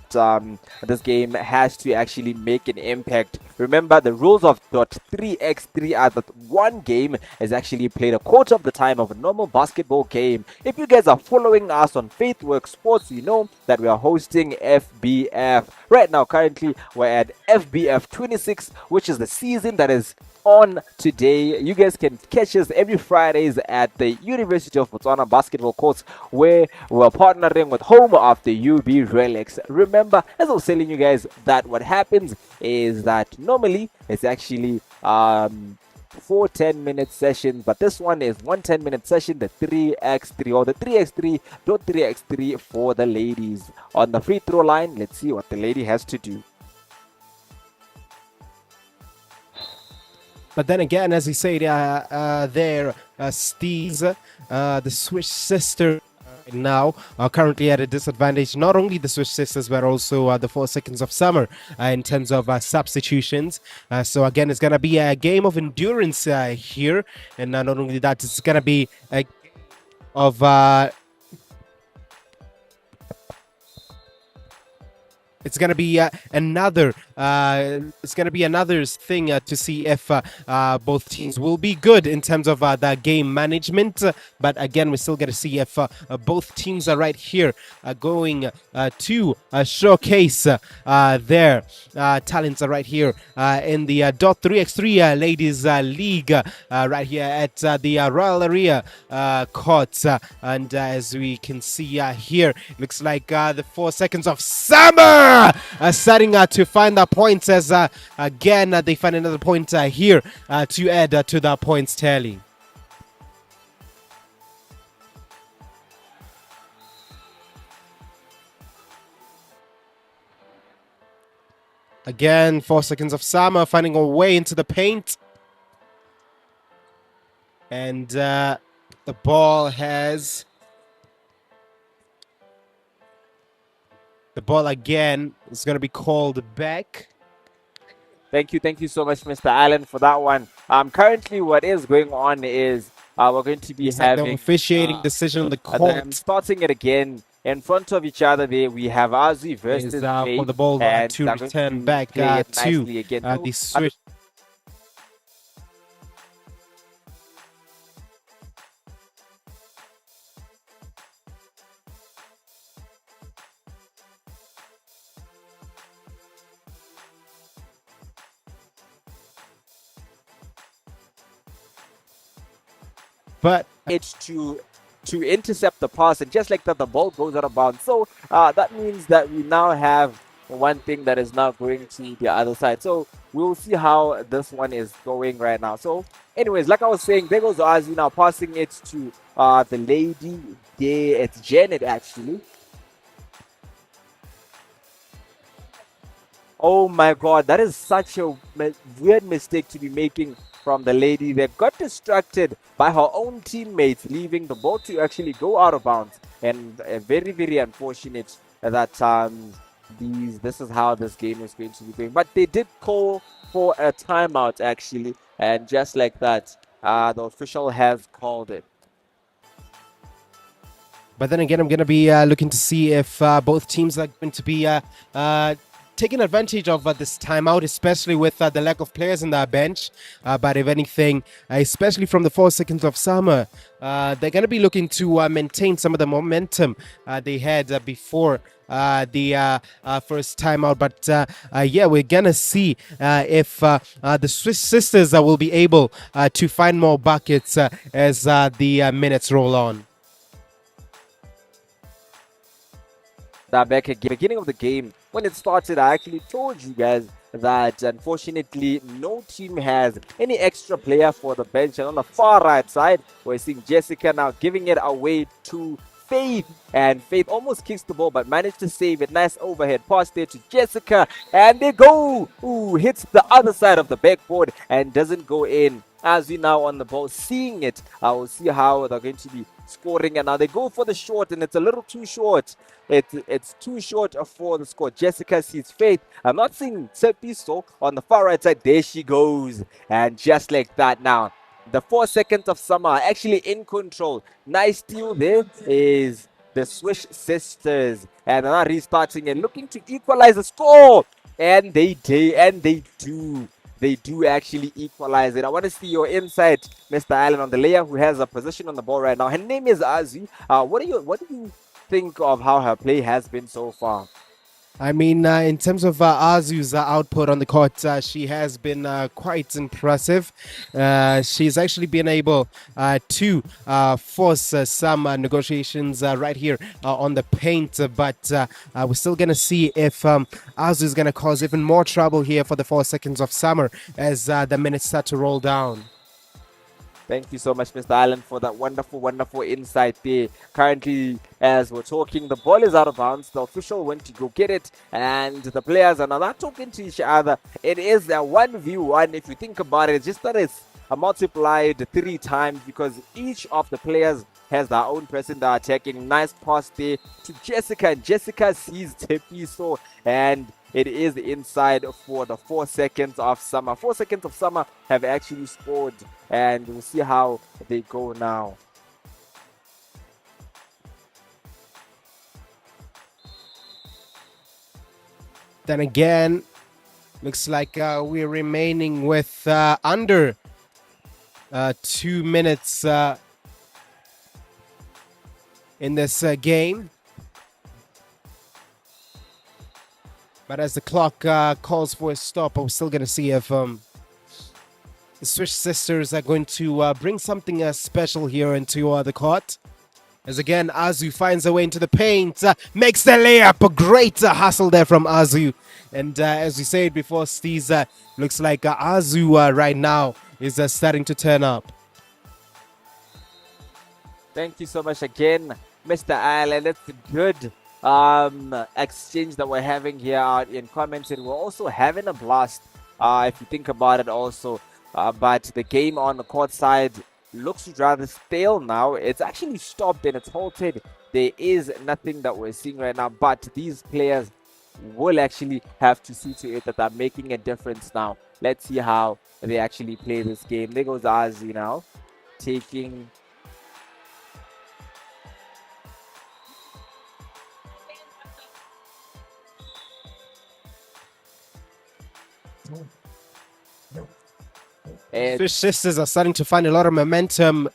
this game has to actually make an impact. Remember, the rules of DOT3x3 are that one game is actually played a quarter of the time of a normal basketball game. If you guys are following us on Faithwork Sports, you know that we are hosting FBF. Right now, currently, we're at FBF 26, which is the season that is on today. You guys can catch us every Fridays at the University of Botswana Basketball Courts, where we're partnering with home of the UB Relics. Remember, as I was telling you guys, that what happens is that normally it's actually 4 10-minute sessions, but this one is 1 10-minute session, the 3x3 or the 3x3 .3x3 for the ladies. On the free throw line, let's see what the lady has to do. But then again, as he said there, Steez, the Swish sister now are currently at a disadvantage. Not only the Swish sisters, but also the 4 seconds of summer in terms of substitutions. So again, it's going to be a game of endurance here. And not only that, it's going to be a of... It's gonna be another. It's gonna be another thing to see if both teams will be good in terms of the game management. But again, we're still gonna see if both teams are right here, going to showcase their talents are right here in the DOT3x3 Ladies League, right here at the Royal Aria courts. And as we can see here, looks like the 4 seconds of summer. Starting to find the points as again they find another point here to add to the points tally. Again, 4 seconds of summer finding a way into the paint, and the ball has. The ball again is going to be called back. Thank you so much, Mr. Allen, for that one. Currently, what is going on is we're going to be having the officiating decision on the court. Starting it again in front of each other. There we have Azi versus Faith, for the ball to return back to the Swish. But it's to intercept the pass, and just like that, the ball goes out of bounds. So that means that we now have one thing that is now going to the other side. So we'll see how this one is going right now. So anyways, like I was saying, there goes Ozzy now passing it to the lady there. It's Janet, actually. Oh my god, that is such a weird mistake to be making from the lady. They got distracted by her own teammates, leaving the ball to actually go out of bounds. And very unfortunate that this is how this game is going to be going. But they did call for a timeout, actually. And just like that, the official has called it. But then again, I'm going to be looking to see if both teams are going to be taking advantage of this timeout, especially with the lack of players in the bench. But if anything, especially from the 4 seconds of summer, they're going to be looking to maintain some of the momentum they had before the first timeout. But yeah, we're gonna see if the Swiss sisters will be able to find more buckets as the minutes roll on. That back at the beginning of the game, when it started, I actually told you guys that unfortunately no team has any extra player for the bench. And on the far right side, we're seeing Jessica now giving it away to Faith, and Faith almost kicks the ball but managed to save it. Nice overhead pass there to Jessica, and they go. Ooh, hits the other side of the backboard and doesn't go in. As we now on the ball, seeing it, I will see how they're going to be scoring, and now they go for the short, and it's a little too short. It's too short for the score. Jessica sees Faith. I'm not seeing Tsepiso on the far right side. There she goes, and just like that now. The 4 seconds of summer are actually in control. Nice steal there is the Swish sisters, and they're now restarting and looking to equalize the score. And they do. They do actually equalize it. I want to see your insight, Mr. Allen, on the layer who has a position on the ball right now. Her name is Azu. What do you think of how her play has been so far? I mean, in terms of Azu's output on the court, she has been quite impressive. She's actually been able to force some negotiations right here on the paint, but we're still going to see if Azu is going to cause even more trouble here for the 4 seconds of summer as the minutes start to roll down. Thank you so much, Mr. Allen, for that wonderful, wonderful insight there. Currently, as we're talking, the ball is out of bounds. The official went to go get it, and the players are now not talking to each other. It is a 1v1. If you think about it, it's just that it's multiplied 3 times because each of the players has their own person that are attacking. Nice pass there to Jessica, and Jessica sees Tepiso, and it is inside for the 4 seconds of summer. 4 seconds of summer have actually scored, and we'll see how they go now. Then again, looks like we're remaining with under 2 minutes in this game. But as the clock calls for a stop, we're still going to see if the Swish sisters are going to bring something special here into the court. As again, Azu finds a way into the paint, makes the layup. A great hustle there from Azu. And as we said before, Steez, looks like Azu right now is starting to turn up. Thank you so much again, Mr. Allen. It's good exchange that we're having here out in comments, and we're also having a blast if you think about it also. But the game on the court side looks rather stale now. It's actually stopped and it's halted. There is nothing that we're seeing right now, but these players will actually have to see to it that they're making a difference now. Let's see how they actually play this game. There goes Azi now, taking Swish sisters are starting to find a lot of momentum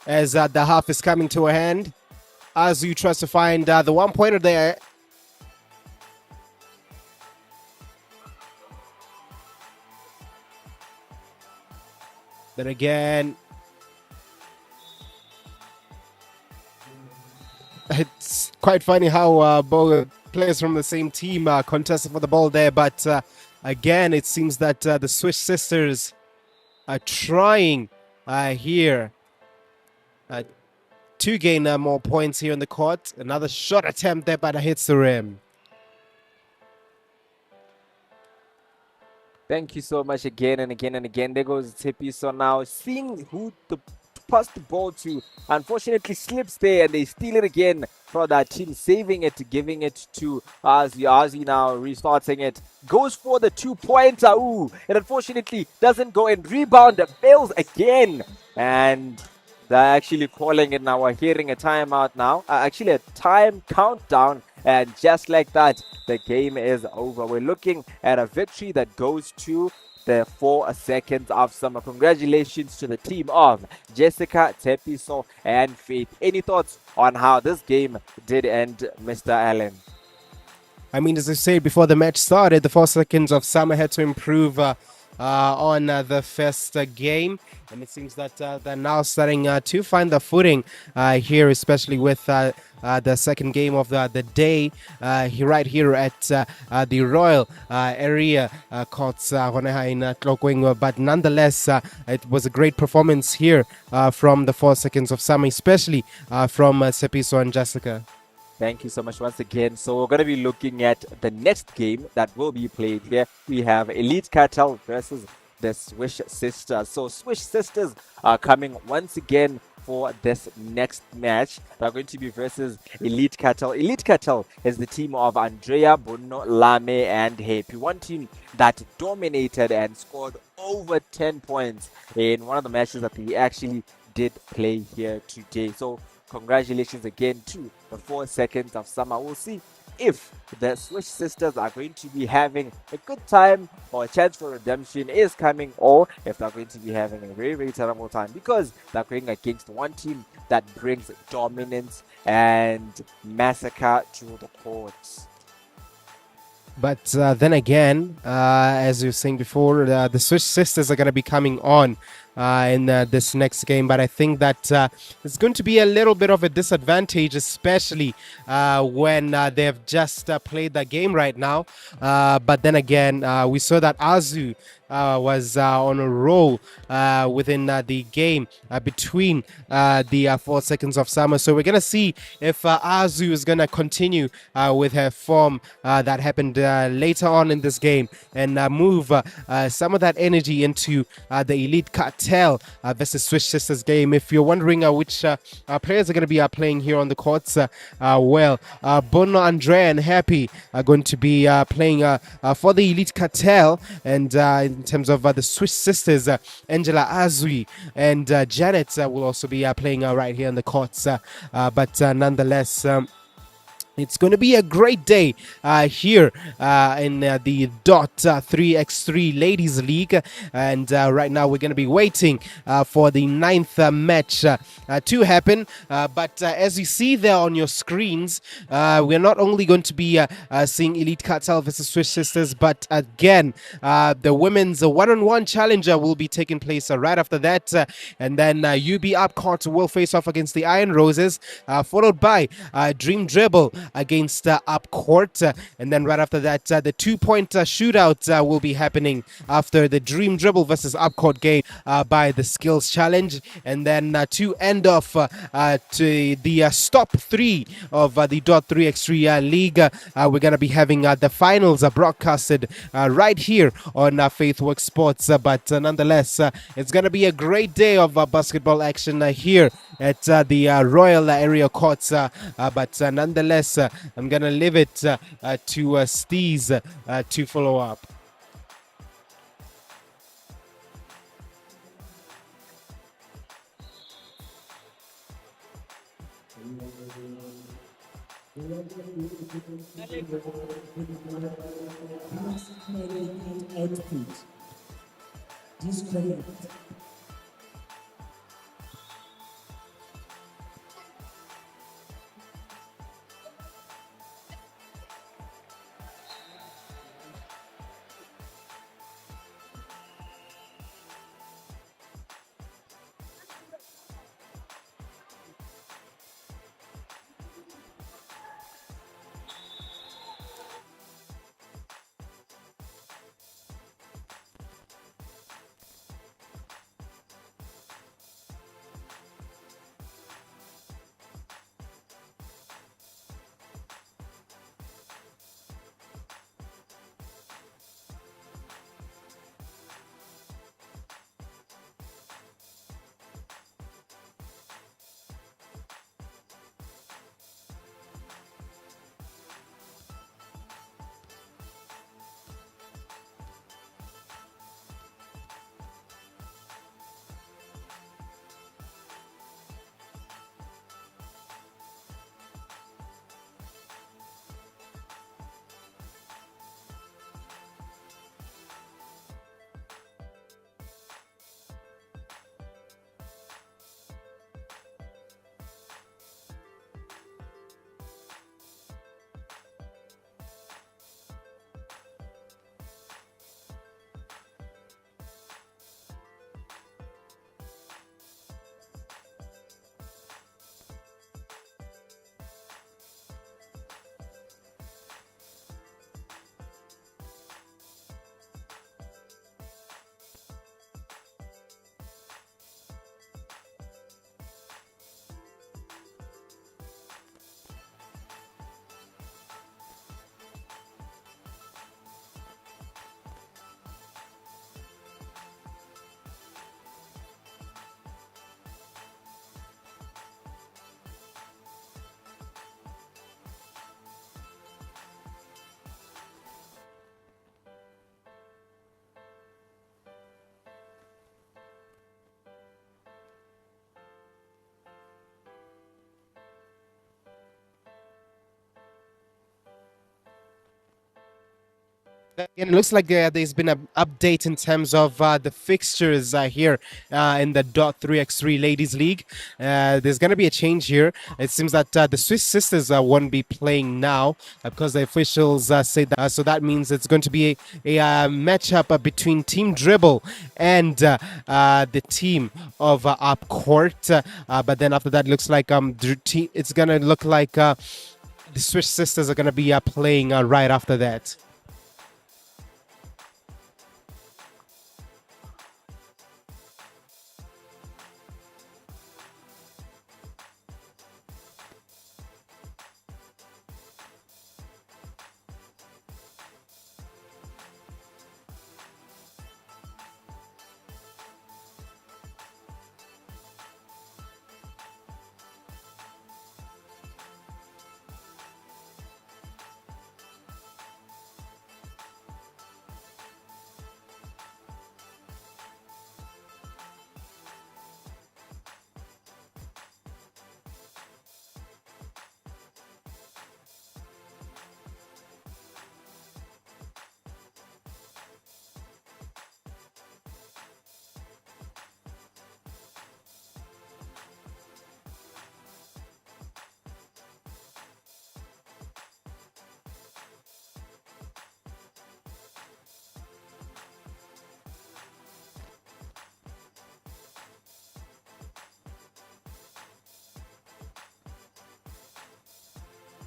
as the half is coming to a end. Azu tries to find the one-pointer there. Then again, it's quite funny how both players from the same team contested for the ball there, but again, it seems that the Swish sisters are trying here to gain more points here in the court. Another shot attempt there, but it hits the rim. Thank you so much again and again and again. There goes Tippy. So now seeing who to pass the ball to, unfortunately slips there, and they steal it again from that team, saving it, giving it to Ozzy. Ozzy now restarting it, goes for the 2-pointer. Ooh, it unfortunately doesn't go in. Rebound fails again, and they're actually calling it now. We're hearing a timeout now, actually a time countdown. And just like that, the game is over. We're looking at a victory that goes to the 4 seconds of summer. Congratulations to the team of Jessica, Tepiso, and Faith. Any thoughts on how this game did end, Mr. Allen? I mean, as I said before the match started, the 4 seconds of summer had to improve on the first game. And it seems that they're now starting to find the footing here, especially with the second game of the day right here at the Royal Area courts in Tlokweng. But nonetheless, it was a great performance here from the 4 seconds of summer, especially from Sepiso and Jessica. Thank you so much once again. So we're going to be looking at the next game that will be played here. We have Elite Cartel versus the Swish Sisters. So Swish Sisters are coming once again for this next match. They're going to be versus Elite Cartel. Elite Cartel is the team of Andrea, Bono, Lame, and Happy. One team that dominated and scored over 10 points in one of the matches that we actually did play here today. So congratulations again to the 4 seconds of summer. We'll see if the Swish Sisters are going to be having a good time or a chance for redemption is coming, or if they're going to be having a very, very terrible time because they're going against one team that brings dominance and massacre to the courts. But then again, as you were saying before, the Swish Sisters are going to be coming on in this next game. But I think that it's going to be a little bit of a disadvantage, especially when they've just played the game right now. But then again, we saw that Azu was on a roll within the game between the 4 seconds of summer. So we're going to see if Azu is going to continue with her form that happened later on in this game and move some of that energy into the Elite Cartel versus Swish Sisters game. If you're wondering which players are going to be playing here on the courts, Bono, Andrea, and Happy are going to be playing for the Elite Cartel, and in terms of the Swish Sisters, Angela Azui and Janet will also be playing right here in the courts. But nonetheless, it's going to be a great day here in the DOT3x3 Ladies League. And right now we're going to be waiting for the 9th match to happen. But as you see there on your screens, we're not only going to be seeing Elite Cartel versus Swish Sisters, but again, the women's one-on-one challenger will be taking place right after that. And then UB Upcourt will face off against the Iron Roses, followed by Dream Dribble against Upcourt, and then right after that the 2-point shootout will be happening after the Dream Dribble versus Upcourt game by the Skills Challenge, and then to end off to the stop 3 of the DOT3x3 league, we're going to be having the finals broadcasted right here on Faithworks Sports. But nonetheless, it's going to be a great day of basketball action here at the Royal Area Courts. But nonetheless, I'm going to leave it to Steez to follow up. And it looks like there's been an update in terms of the fixtures here in the DOT3x3 Ladies League. There's going to be a change here. It seems that the Swiss Sisters won't be playing now because the officials say that. So that means it's going to be a matchup between Team Dribble and the team of Up Court. But then after that, looks like it's going to look like the Swiss Sisters are going to be playing right after that.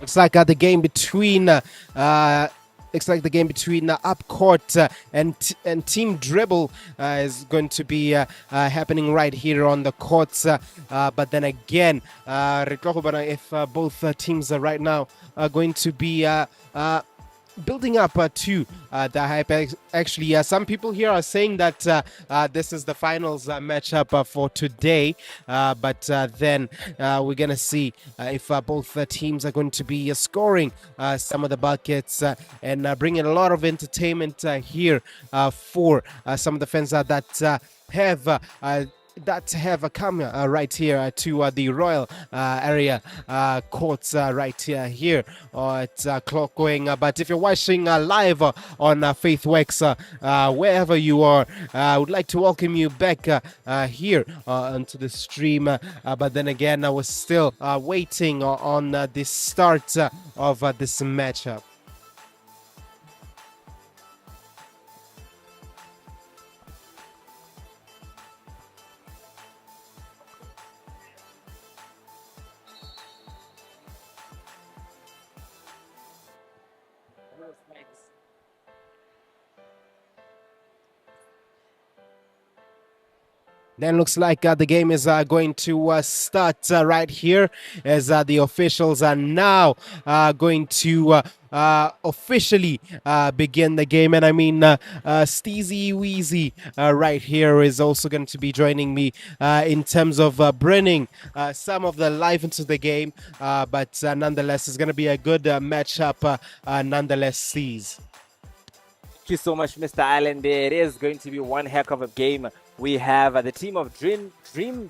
Looks like the game between Up Court and Team Dribble is going to be happening right here on the courts. But then again, if both teams right now are going to be building up to the hype. Actually, some people here are saying that this is the finals matchup for today, but then we're gonna see if both teams are going to be scoring some of the buckets and bringing a lot of entertainment here for some of the fans that have come right here to the Royal Area courts right here at Tlokweng. But if you're watching live on FaithWorks, wherever you are, I would like to welcome you back here onto the stream. But then again, I was still waiting on the start of this matchup. Then looks like the game is going to start right here as the officials are now going to officially begin the game. And I mean, Steezy Weezy right here is also going to be joining me in terms of bringing some of the life into the game. But nonetheless, it's going to be a good matchup nonetheless, Steez. Thank you so much, Mr. Allen. There it is going to be one heck of a game. We have the team of Dream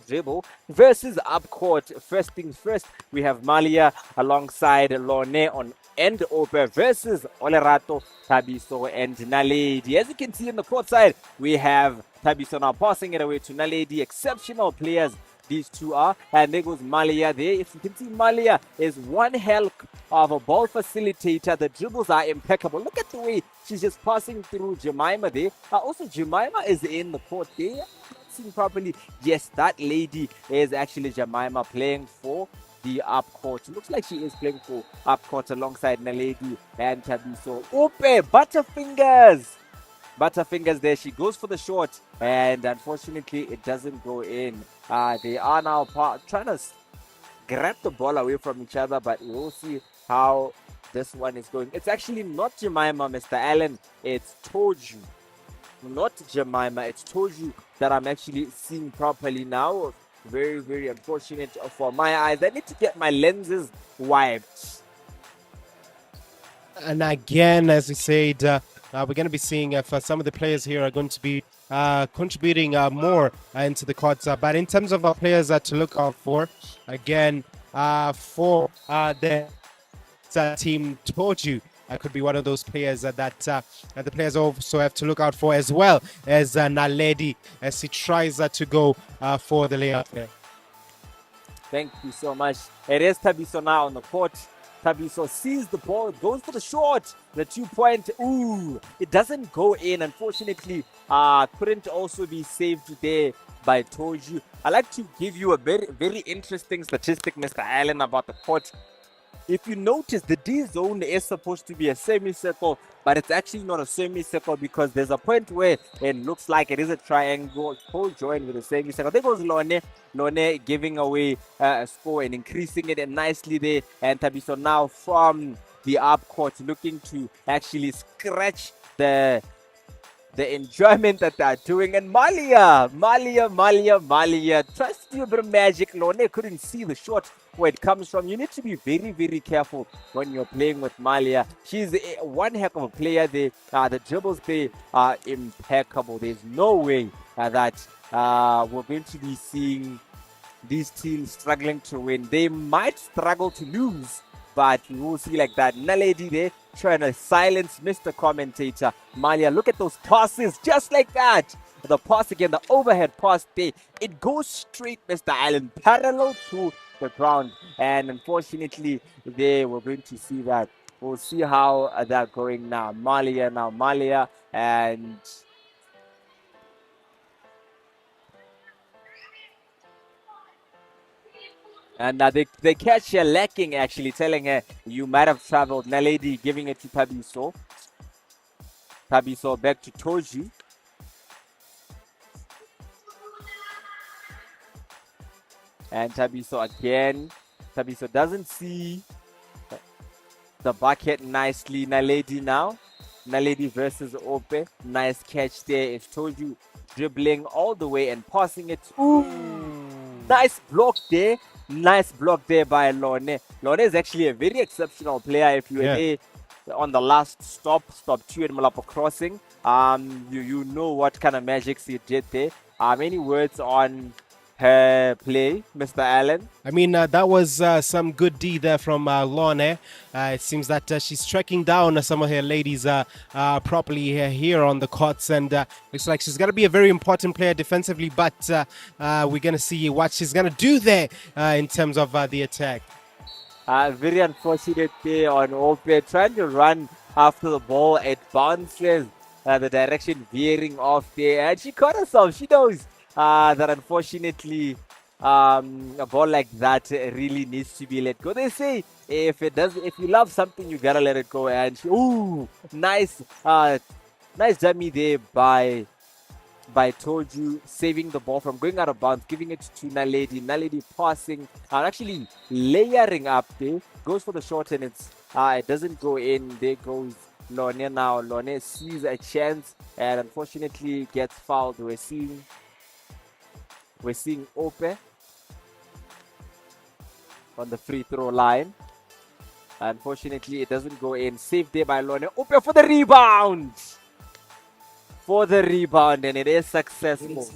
Dribble versus Up Court. First things first, we have Malia alongside Lone and Ope versus Olerato, Tabiso, and Naledi. As you can see in the court side, we have Tabiso now passing it away to Naledi. Exceptional players these two are. And there goes Malia there. If you can see, Malia is one hell of a ball facilitator. The dribbles are impeccable. Look at the way she's just passing through Jemima there. Also, Jemima is in the court there. Not seen properly. Yes, that lady is actually Jemima playing for the Up Court. Looks like she is playing for Up Court alongside Naledi and Tabiso. Ope, Butterfingers there. She goes for the short, and unfortunately, it doesn't go in. They are now trying to grab the ball away from each other, but we'll see how this one is going. It's actually not Jemima, Mr. Allen. It's Toju. Not Jemima. It's Toju that I'm actually seeing properly now. Very, very unfortunate for my eyes. I need to get my lenses wiped. And again, as we said, we're going to be seeing if some of the players here are going to be contributing more into the courts. But in terms of our players to look out for, again, for the team Toju, could be one of those players that the players also have to look out for, as well as Naledi as he tries to go for the layup there. Thank you so much. It is Thabiso now on the court. Thabiso sees the ball, goes for the shot, the 2-point. Ooh, it doesn't go in. Unfortunately, couldn't also be saved there by Toju. I'd like to give you a very, very interesting statistic, Mr. Allen, about the court. If you notice, the D zone is supposed to be a semicircle, but it's actually not a semicircle because there's a point where it looks like it is a triangle co-joined with a semicircle. There goes Lone giving away a score and increasing it nicely there. And Thabiso now from the up court looking to actually scratch the enjoyment that they're doing. And Malia tries to do a bit of magic. Lone couldn't see the shot where it comes from. You need to be very, very careful when you're playing with Malia. She's one heck of a player there. The dribbles there are impeccable. There's no way that we're going to be seeing these teams struggling to win. They might struggle to lose, but we will see like that. Naledi there trying to silence Mr. Commentator. Malia, look at those passes, just like that. The pass again, the overhead pass there. It goes straight, Mr. Allen, parallel to the ground. And unfortunately, there we're going to see that. We'll see how that's going now. Malia, and they catch her lacking, actually, telling her you might have traveled. Naledi giving it to Thabiso. Thabiso back to Toju. And Thabiso again. Thabiso doesn't see the bucket nicely. Naledi now. Naledi versus Ope. Nice catch there. It's Toju dribbling all the way and passing it. Ooh! Nice block there. Nice block there by Lone. Lone is actually a very exceptional player. If you were there on the last stop 2 at Malapo Crossing, you know what kind of magic she did there. Any words on her play, Mr. Allen? I mean, that was some good D there from Lone. It seems that she's tracking down some of her ladies properly here on the courts, and looks like she's going to be a very important player defensively, but we're going to see what she's going to do there in terms of the attack. Very unfortunate there on Ope, trying to run after the ball. It bounces, the direction veering off there, and she caught herself. She knows that unfortunately a ball like that really needs to be let go. They say if you love something, you gotta let it go. And nice dummy there by Toju, saving the ball from going out of bounds, giving it to Naledi. Naledi passing, actually layering up there, goes for the shot, and it doesn't go in. There goes Lone now. Lone sees a chance and unfortunately gets fouled. We're seeing Ope on the free throw line. Unfortunately, it doesn't go in. Saved there by Lone. Ope for the rebound! And it is successful.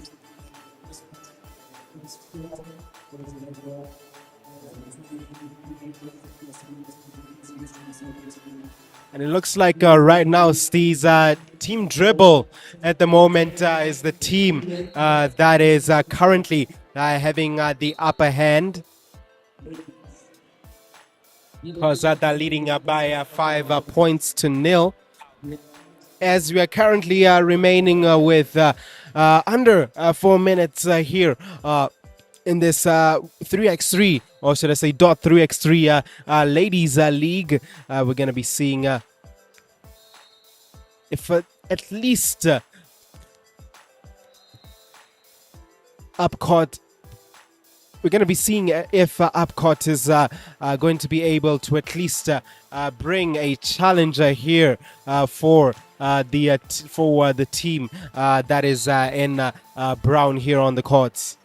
And it looks like right now, Steve's team dribble at the moment is the team that is currently having the upper hand, because they're leading by 5 points to nil. As we are currently remaining with under 4 minutes here in this 3x3, or should I say DOT3x3 ladies league. We're going to be seeing if at least Upcourt, we're going to be seeing if Upcourt is going to be able to at least bring a challenger here for the team that is in brown here on the courts.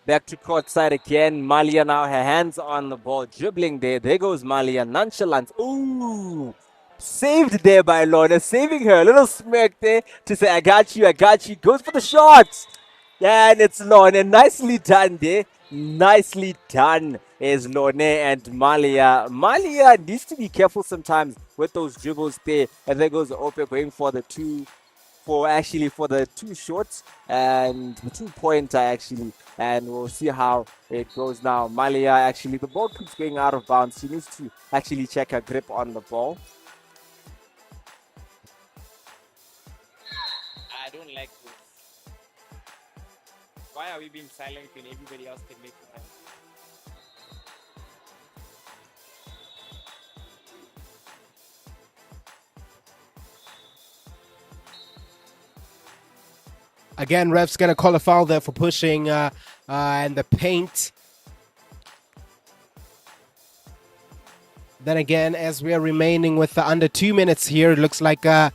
Back to court side again. Malia now, her hands on the ball, dribbling there. There goes Malia, nonchalant. Ooh, saved there by Lorna, saving her. A little smirk there to say, I got you. Goes for the shot. And it's Lorna, nicely done there. Nicely done is Lone and Malia. Malia needs to be careful sometimes with those dribbles there. And there goes Ope going for the for the two shots and the 2 pointer actually. And we'll see how it goes now. Malia actually, the ball keeps going out of bounds. She needs to actually check her grip on the ball. I don't like this. Why are we being silent when everybody else can make fun? Again, ref's gonna call a foul there for pushing and the paint. Then again, as we are remaining with under 2 minutes here, it looks like a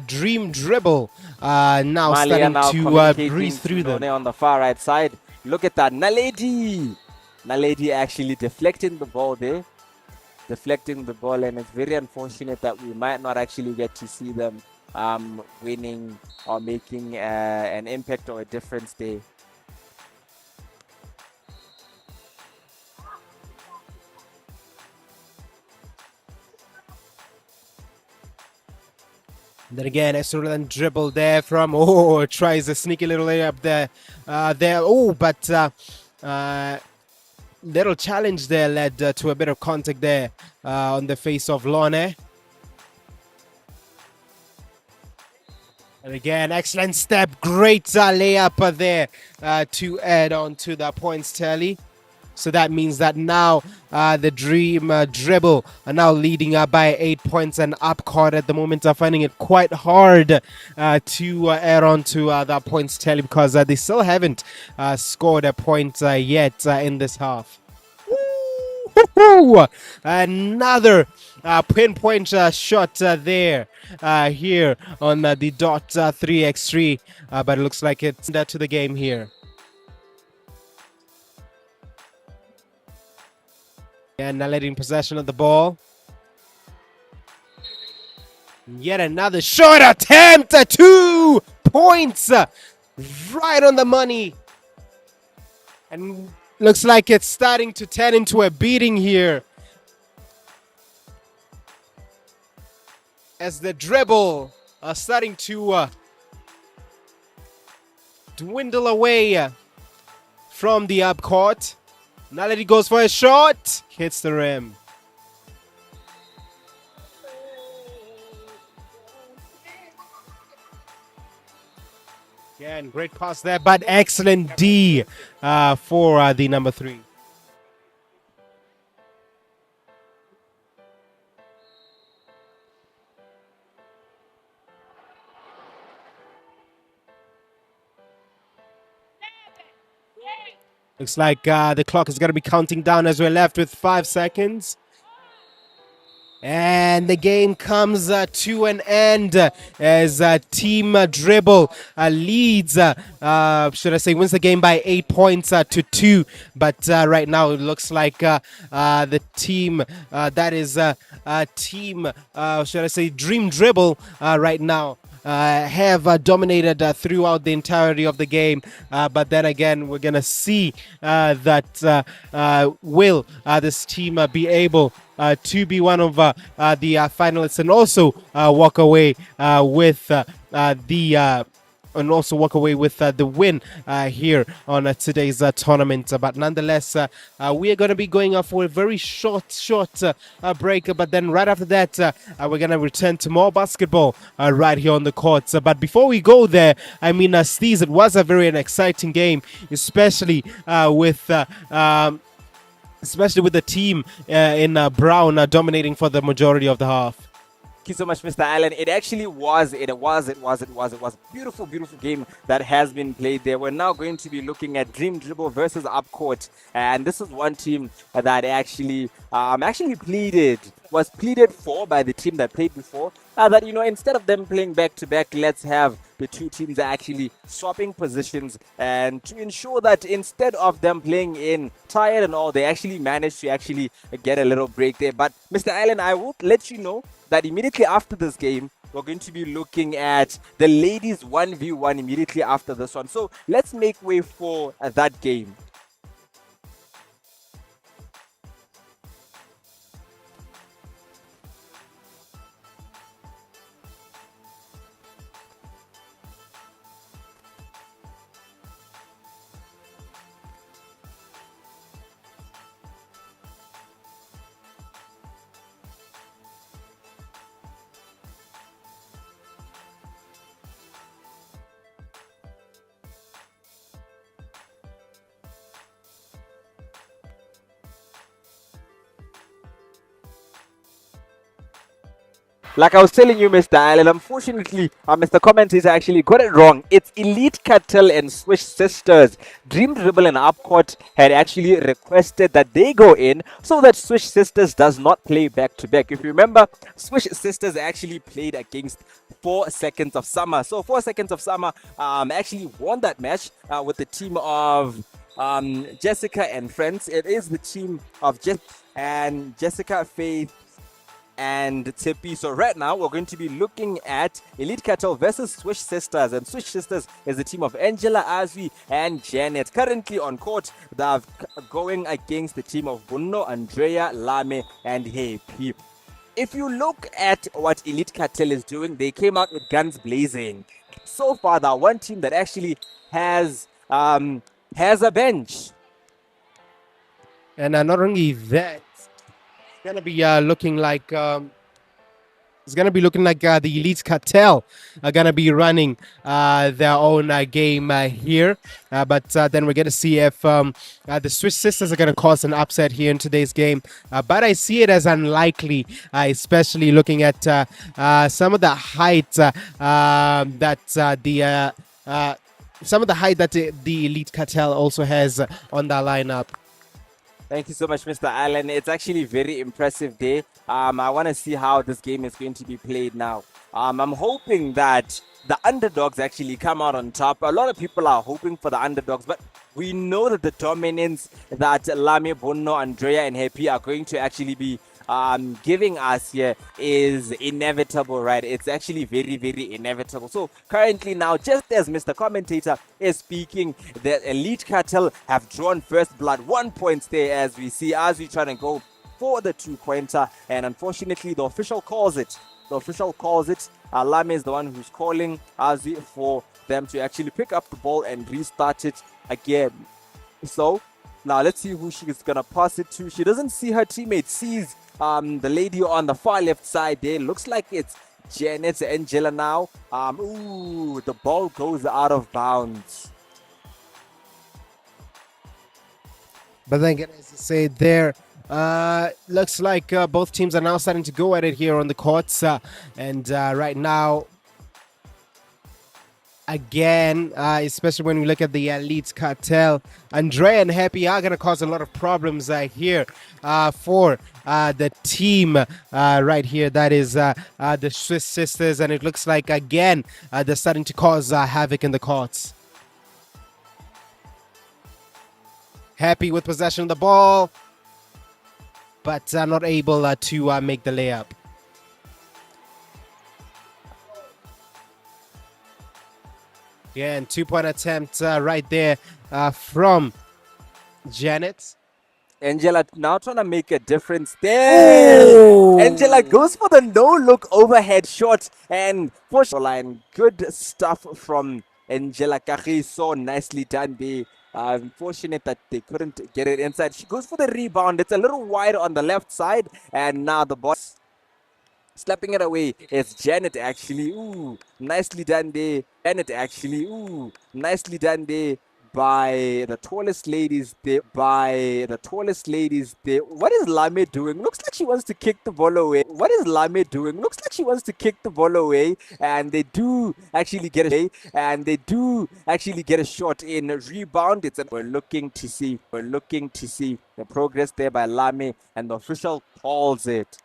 dream dribble now Malia starting now to breeze through them. Lone on the far right side. Look at that. Naledi actually deflecting the ball there. Deflecting the ball, and it's very unfortunate that we might not actually get to see them winning or making an impact or a difference there. Then again, Esrulan dribble there from, tries a sneaky little layup there. But little challenge there led to a bit of contact there on the face of Lone. And again, excellent step, great layup there to add on to the points tally. So that means that now the Dream dribble are now leading by 8 points and up court at the moment are finding it quite hard to add on to the points tally because they still haven't scored a point yet in this half. Another pinpoint shot there here on the DOT3x3, but it looks like it's to the game here. And now letting possession of the ball. Yet another short attempt. 2 points. Right on the money. And looks like it's starting to turn into a beating here. As the dribble are starting to dwindle away from the up court. Now that he goes for a shot, hits the rim. Again, great pass there, but excellent D for the number 3. Looks like the clock is going to be counting down as we're left with 5 seconds. And the game comes to an end as Team Dribble leads, wins the game by 8 points to 2. But right now it looks like the team that is Team, Dream Dribble right now have dominated throughout the entirety of the game. But then again, we're going to see that will this team be able to be one of the finalists and also walk away with the win here on today's tournament. But nonetheless, we are going to be going off for a very short break. But then right after that, we're going to return to more basketball right here on the courts. But before we go there, I mean, Steez, it was a very exciting game, especially with the team in brown dominating for the majority of the half. Thank you so much, Mr. Allen. It actually was a beautiful game that has been played there. We're now going to be looking at Dream Dribble versus Upcourt. And this is one team that actually was pleaded for by the team that played before. That, instead of them playing back-to-back, let's have the two teams actually swapping positions and to ensure that instead of them playing in tired and all, they actually managed to actually get a little break there. But Mr. Allen, I will let you know that immediately after this game, we're going to be looking at the ladies 1v1 immediately after this one. So let's make way for that game. Like I was telling you, Mr. Allen, unfortunately, Mr. Commentator actually got it wrong. It's Elite Cartel and Swish Sisters. Dream Dribble and Upcourt had actually requested that they go in so that Swish Sisters does not play back to back. If you remember, Swish Sisters actually played against 4 Seconds of Summer. So 4 Seconds of Summer actually won that match with the team of Jessica and friends. It is the team of Jessica, Faith, and Tippy. So right now we're going to be looking at Elite Cartel versus Swish Sisters, and Swish Sisters is the team of Angela, Azwi, and Janet. Currently on court, they're going against the team of Bunno, Andrea, Lame, and Happy. If you look at what Elite Cartel is doing, they came out with guns blazing. So far, they're one team that actually has a bench. And not only that, it's gonna be looking like the Elite Cartel are gonna be running their own game here, but then we're gonna see if the Swiss Sisters are gonna cause an upset here in today's game. But I see it as unlikely, especially looking at some of the height the Elite Cartel also has on the lineup. Thank you so much, Mr. Allen. It's actually very impressive day. I want to see how this game is going to be played now. I'm hoping that the underdogs actually come out on top. A lot of people are hoping for the underdogs, but we know that the dominance that Lame, Bonno, Andrea, and Happy are going to actually be giving us here is inevitable, right? It's actually very, very inevitable. So currently now, just as Mr. Commentator is speaking, the Elite Cartel have drawn first blood. 1 point there, as we see Azwi trying to go for the 2-pointer, and unfortunately the official calls it. Lame is the one who's calling Azwi for them to actually pick up the ball and restart it again. So now let's see who she's gonna pass it to. She doesn't see her teammate, sees the lady on the far left side there. Looks like it's Janet Angela now. Ooh, the ball goes out of bounds. But then again, as you say there, looks like both teams are now starting to go at it here on the courts. And right now, again, especially when we look at the Elite Cartel, Andrea and Happy are going to cause a lot of problems here for the team right here. That is the Swiss Sisters. And it looks like, again, they're starting to cause havoc in the courts. Happy with possession of the ball, but not able to make the layup. Yeah, and 2-point attempt right there from Janet. Angela now trying to make a difference there. Ooh. Angela goes for the no-look overhead shot, and for line. Good stuff from Angela Kachi. So nicely done there. Unfortunate that they couldn't get it inside. She goes for the rebound. It's a little wide on the left side, and now the ball slapping it away. It's Janet actually. Ooh, nicely done there. Janet actually. Ooh, nicely done there by the tallest ladies there. What is Lame doing? Looks like she wants to kick the ball away. And they do actually get a shot in rebound. We're looking to see the progress there by Lame, and the official calls it.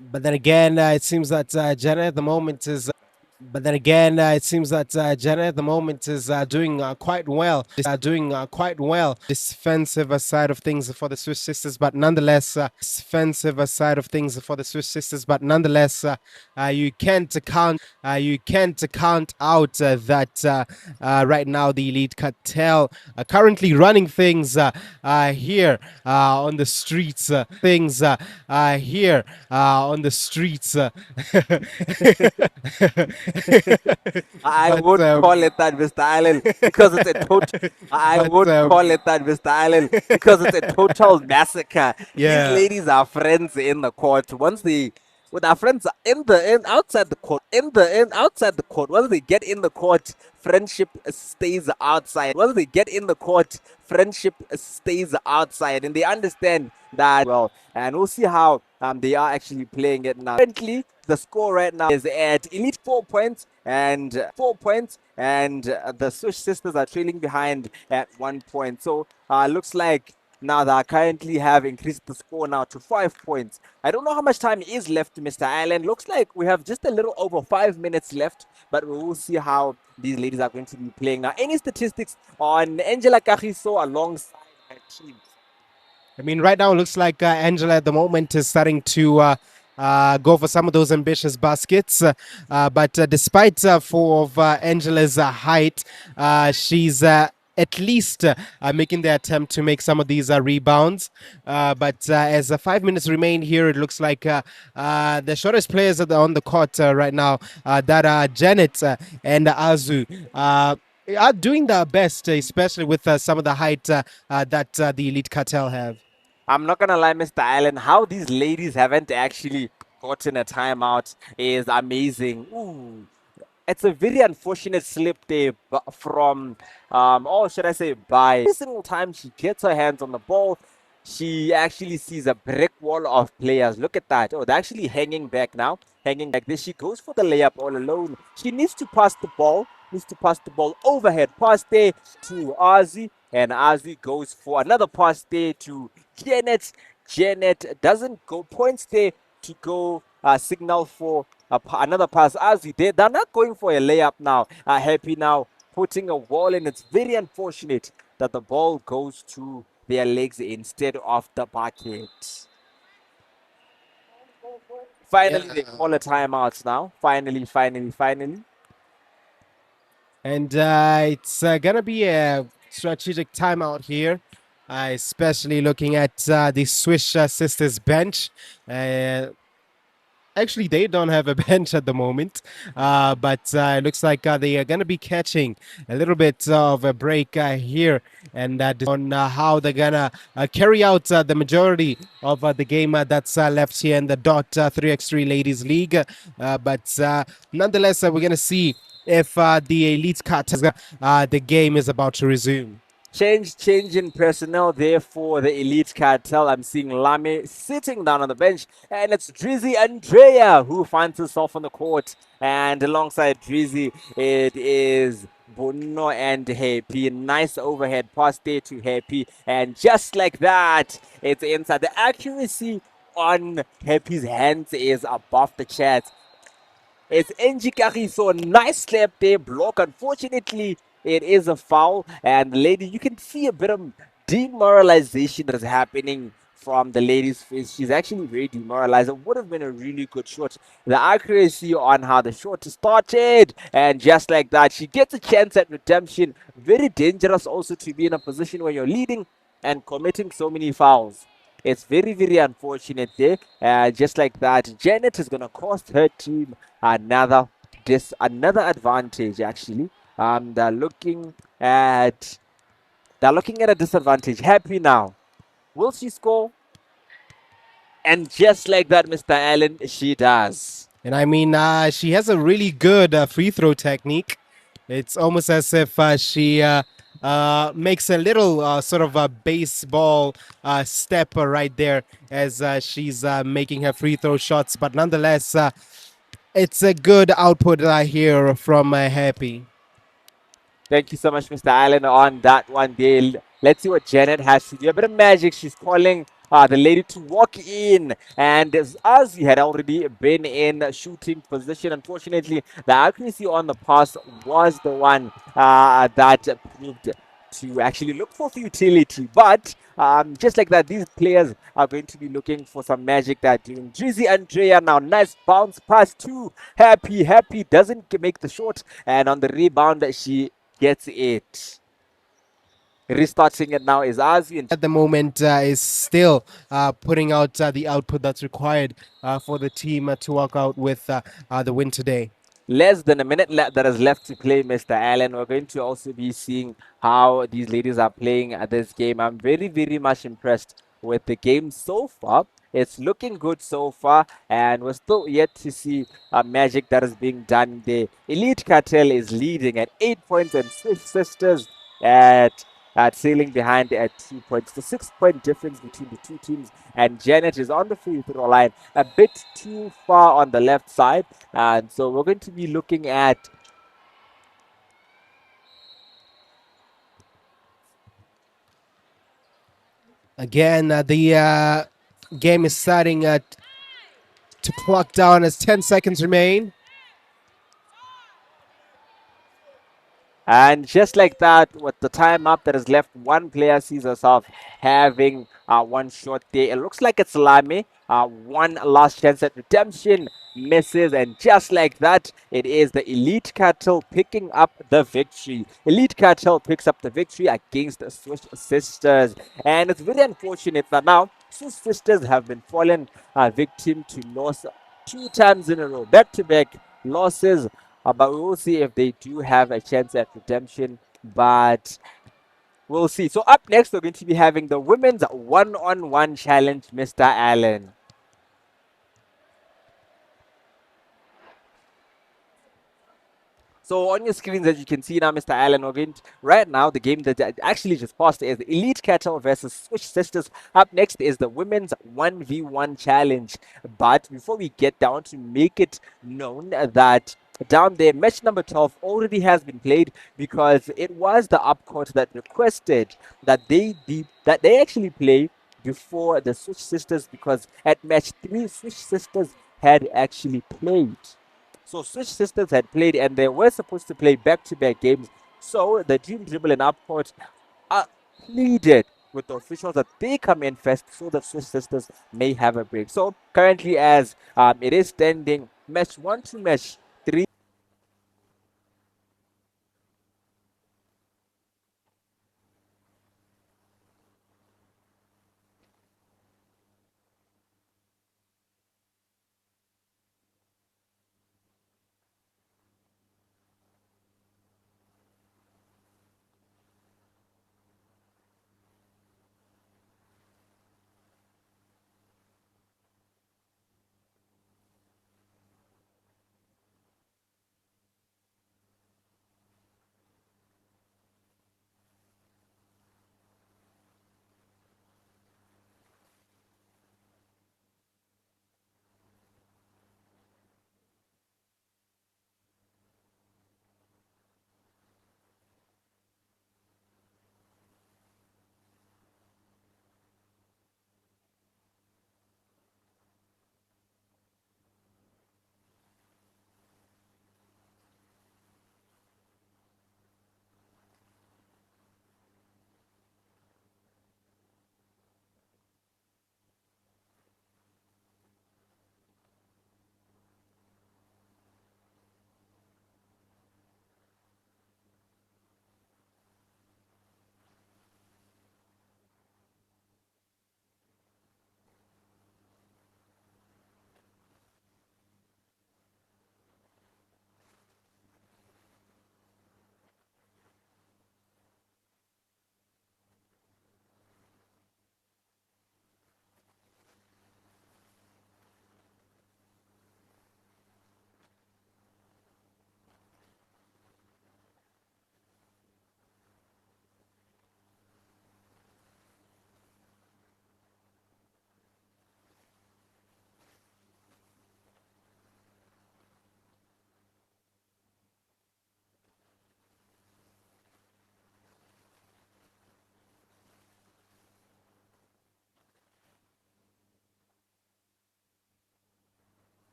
But then again, it seems that Janet at the moment is. Janet at the moment is doing quite well. Defensive side of things for the Swiss Sisters, but nonetheless, you can't count out that right now the Elite Cartel are currently running things here on the streets. I would call it that, Mr. Allen, because it's a total. Because it's a total massacre. Yeah. These ladies are friends in the court. Once they with our friends in the outside the court, outside the court. Whether they get in the court, friendship stays outside. Whether they get in the court, friendship stays outside, and they understand that well. And we'll see how they are actually playing it now. Currently, the score right now is at Elite 4 points and 4 points, and the Swish sisters are trailing behind at 1 point. So looks like now they currently have increased the score now to 5 points. I don't know how much time is left, Mr. Allen. Looks like we have just a little over 5 minutes left, but we will see how these ladies are going to be playing now. Any statistics on Angela Kagiso alongside her team? I mean, right now it looks like Angela at the moment is starting to go for some of those ambitious baskets. But despite of Angela's height, she's at least making the attempt to make some of these rebounds. But as 5 minutes remain here, it looks like the shortest players on the court right now, that are Janet and Azu, are doing their best, especially with some of the height that the Elite Cartel have. I'm not gonna lie, Mr. Allen, how these ladies haven't actually gotten a timeout is amazing. Ooh, it's a very unfortunate slip there from, or should I say, by every single time she gets her hands on the ball, she actually sees a brick wall of players. Look at that. Oh, they're actually hanging back now. Hanging back there. She goes for the layup all alone. She needs to pass the ball. Overhead pass there to Ozzy. And Ozzy goes for another pass there to Janet. Janet doesn't go. Points there to go signal for another pass. Ozzy, they're not going for a layup now. Happy now putting a wall in. It's very unfortunate that the ball goes to their legs instead of the bucket. Finally, they call a timeout now. Finally. And it's going to be a strategic timeout here, especially looking at the Swish Sisters bench. Actually, they don't have a bench at the moment, but it looks like they are going to be catching a little bit of a break here, and on how they're going to carry out the majority of the game that's left here in the DOT3x3 Ladies League. But nonetheless, we're going to see if the Elite Cut, the game is about to resume. Change in personnel there for the Elite Cartel. I'm seeing Lame sitting down on the bench, and it's Drizzy Andrea who finds herself on the court. And alongside Drizzy, it is Bono and Happy. Nice overhead pass there to Happy, and just like that, it's inside. The accuracy on Happy's hands is above the chest. It's Angie Kagiso. Nice slap there, block. Unfortunately, it is a foul. And the lady, you can see a bit of demoralization that is happening from the lady's face. She's actually very demoralized. It would have been a really good shot. The accuracy on how the shot started. And just like that, she gets a chance at redemption. Very dangerous also to be in a position where you're leading and committing so many fouls. It's very, very unfortunate there. Just like that, Janet is going to cost her team another advantage. Actually, they're looking at a disadvantage. Happy now. Will she score? And just like that, Mr. Allen, she does. And I mean, she has a really good free throw technique. It's almost as if she makes a little sort of a baseball step right there as she's making her free throw shots. But nonetheless, it's a good output here from Happy. Thank you so much, Mr. Allen, on that one there. Let's see what Janet has to do. A bit of magic. She's calling the lady to walk in. And as Ozzy had already been in shooting position, unfortunately, the accuracy on the pass was the one that proved to actually look for futility. But just like that, these players are going to be looking for some magic that doing. Drizzy Andrea now, nice bounce pass to Happy. Happy doesn't make the shot, and on the rebound, she gets it. Restarting it now is Ozzy. And at the moment is still putting out the output that's required for the team to walk out with the win today. Less than a minute that is left to play, Mr. Allen. We're going to also be seeing how these ladies are playing at this game. I'm very, very much impressed with the game so far. It's looking good so far, and we're still yet to see magic that is being done there. Elite Cartel is leading at 8 points, and Swift Sisters at sailing behind at 2 points. The 6 point difference between the two teams, and Janet is on the free throw line, a bit too far on the left side, and so we're going to be looking at Again, the game is starting to clock down as 10 seconds remain. And just like that, with the time up that is left, one player sees herself having one shot there. It looks like it's Lame. One last chance at redemption, misses, and just like that, it is the Elite Cartel picking up the victory. Elite Cartel picks up the victory against the Swiss Sisters, and it's very unfortunate that now Swiss Sisters have been fallen victim to loss 2 times in a row, back-to-back losses. But we will see if they do have a chance at redemption. But we'll see. So up next, we're going to be having the women's one-on-one challenge, Mr. Allen. So on your screens, as you can see now, Mr. Allen, we're going to, right now, the game that actually just passed is Elite Cattle versus Swish Sisters. Up next is the women's 1v1 challenge. But before we get down to make it known that down there, match number 12 already has been played because it was the upcourt that requested that they actually play before the Swish Sisters, because at match 3, Swish Sisters had actually played. So Switch Sisters had played, and they were supposed to play back-to-back games. So the Dream Dribble and Upcourt pleaded with the officials that they come in first so that Switch Sisters may have a break. So currently, as it is standing, match 1 to match 3.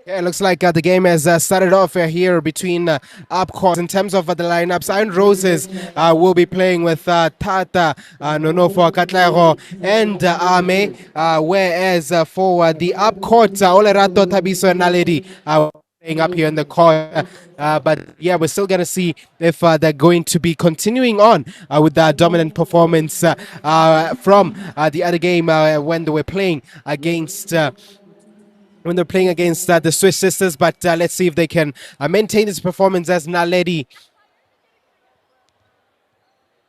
Yeah, it looks like the game has started off here between Upcourt. In terms of the lineups, Iron Roses will be playing with Tata, Nonofo Katlego, and Ame, whereas for the Upcourt, Olerato Tabiso and Naledi up here in the court. But yeah, we're still going to see if they're going to be continuing on with that dominant performance from the other game when they were playing against. When they're playing against the Swiss sisters, but let's see if they can maintain this performance as Naledi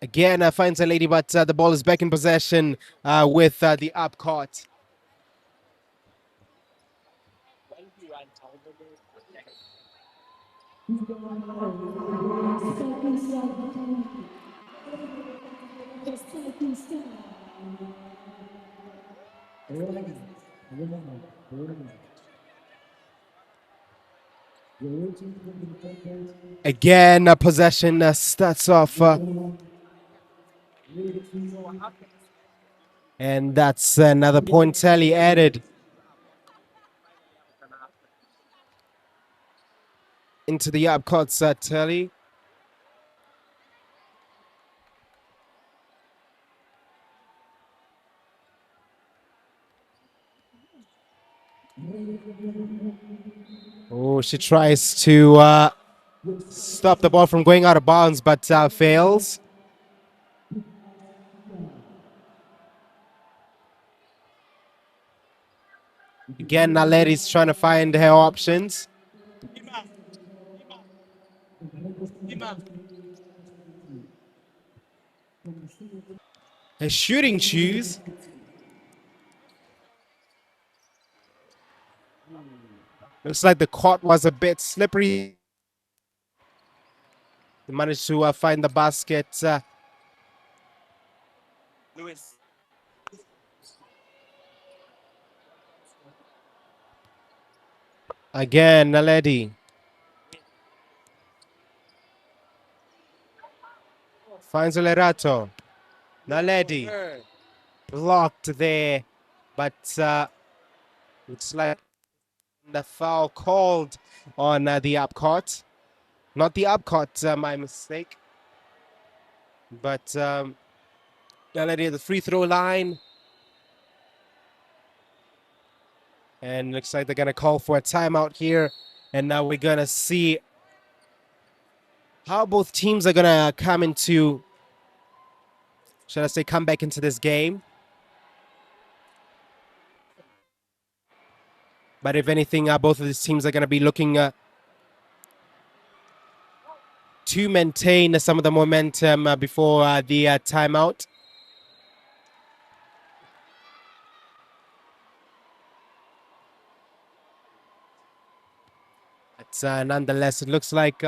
again finds a lady, but the ball is back in possession with the up court. Again, possession starts off. And that's another point tally added into the up court tally. Oh, she tries to stop the ball from going out of bounds, but fails. Again, Naledi's trying to find her options. Her shooting shoes. Looks like the court was a bit slippery. They managed to find the basket. Lewis. Again, Naledi. Finds Olerato. Naledi. Blocked there. But looks like the foul called on the up court. Not the up court, my mistake. But Naledi at the free throw line. And looks like they're going to call for a timeout here. And now we're going to see how both teams are going to come into, should I say, come back into this game. But if anything, both of these teams are going to be looking to maintain some of the momentum before the timeout. But nonetheless, it looks like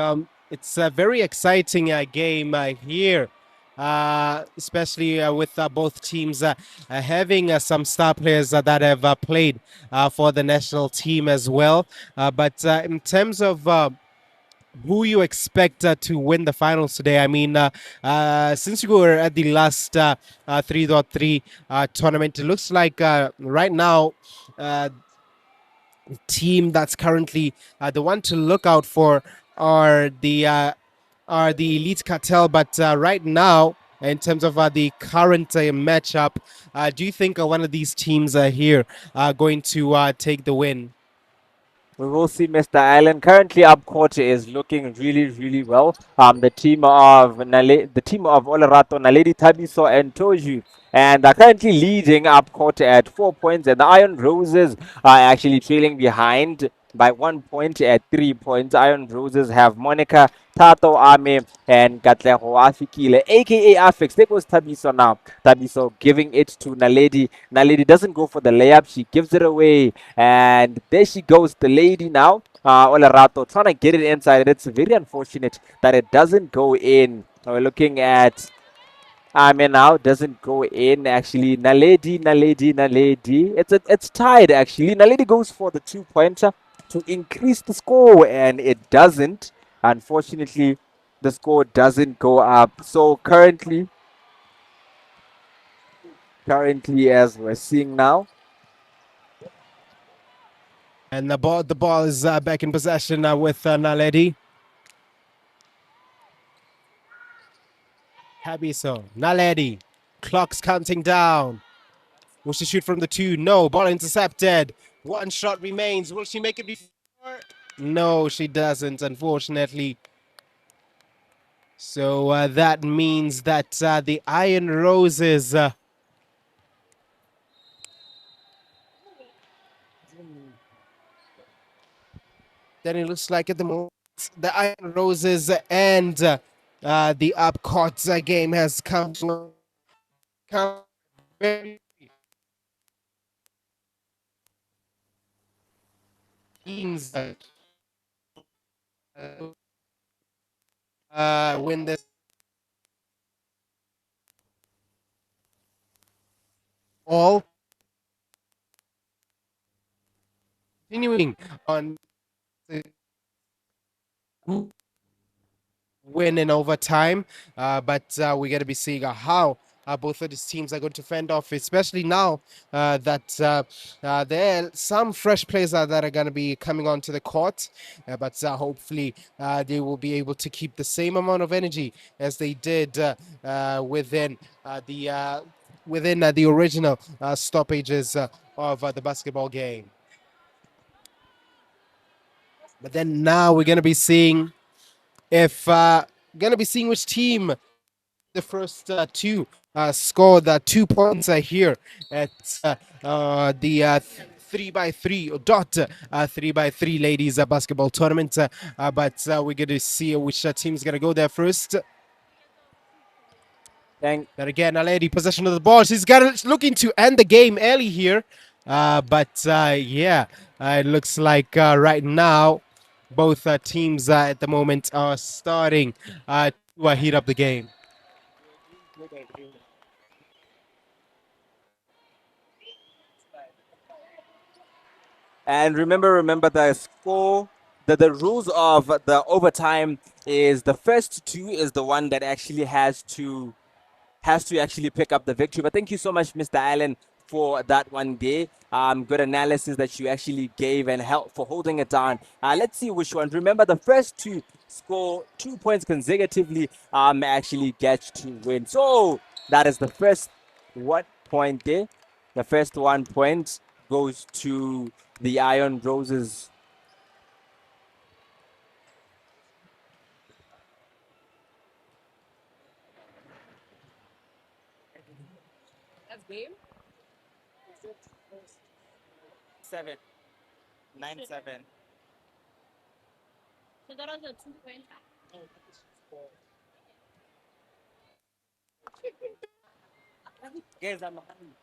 it's a very exciting game here. Especially with both teams having some star players that have played for the national team as well. But in terms of who you expect to win the finals today, I mean, since you were at the last 3x3 tournament, it looks like right now the team that's currently the one to look out for are the Elite Cartel, but right now, in terms of the current matchup, do you think one of these teams here are going to take the win? We will see Mr. Allen. Currently, up court is looking really, really well. The team of Olerato, Naledi, Tabiso, and Toju, and are currently leading up court at 4 points. And the Iron Roses are actually trailing behind by 1 point at 3 points. Iron Roses have Monica, Tato, Ame, and Katleho Afikile, aka Afix. There goes Tabiso now. Tabiso giving it to Naledi. Naledi doesn't go for the layup, she gives it away. And there she goes, the lady now. Olerato trying to get it inside. It's very unfortunate that it doesn't go in. We're looking at now doesn't go in actually. Naledi. It's tied actually. Naledi goes for the 2-pointer to increase the score, and it doesn't. Unfortunately, the score doesn't go up. So currently, as we're seeing now, And the ball is back in possession with Naledi. Habiso, Naledi, clock's counting down. Will she shoot from the 2? No, ball intercepted. One shot remains. Will she make it before? No, she doesn't, unfortunately. So that means that the Iron Roses. Then it looks like at the moment the Iron Roses and the Upcott game has come very teams win this all. Continuing on the win in overtime, but we're going to be seeing how both of these teams are going to fend off, especially now that there are some fresh players that are going to be coming onto the court, but hopefully they will be able to keep the same amount of energy as they did within the original stoppages of the basketball game. But then now we're going to be seeing if which team the first two scored 2 points here at the 3x3 or DOT3x3 ladies basketball tournament. But we're going to see which team's going to go there first. Thank Then again, a lady possession of the ball. She's looking to end the game early here. But yeah, it looks like right now both teams at the moment are starting to heat up the game. And remember the score, the rules of the overtime is the first two is the one that actually has to actually pick up the victory. But thank you so much, Mr. Allen, for that one day. Good analysis that you actually gave and help for holding it down. Let's see which one. Remember, the first two score 2 points consecutively actually gets to win. So that is the first 1 point there. The first 1 point goes to the Iron Roses. That's game. 7, 9-7. So that was a 2 point. Guys, I'm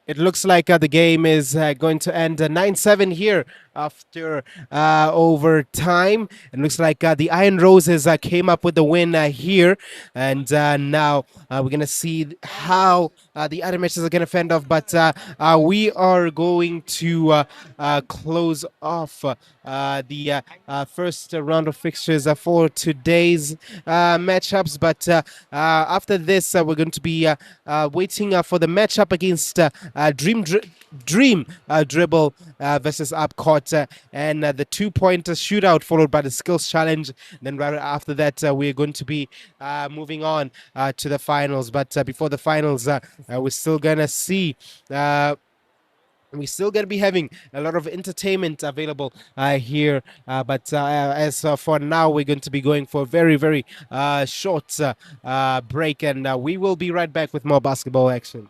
It looks like the game is going to end 9-7 here after overtime. It looks like the Iron Roses came up with the win here. And now we're going to see how the other matches are going to fend off. But we are going to close off the first round of fixtures for today's matchups. But after this, we're going to be waiting for the matchup against Dream Dribble versus Upcott and the 2-point shootout followed by the skills challenge. Then right after that, we're going to be moving on to the finals. But before the finals, we're still gonna see. We're still going to be having a lot of entertainment available here. But as for now, we're going to be going for a very, very short break. And we will be right back with more basketball action.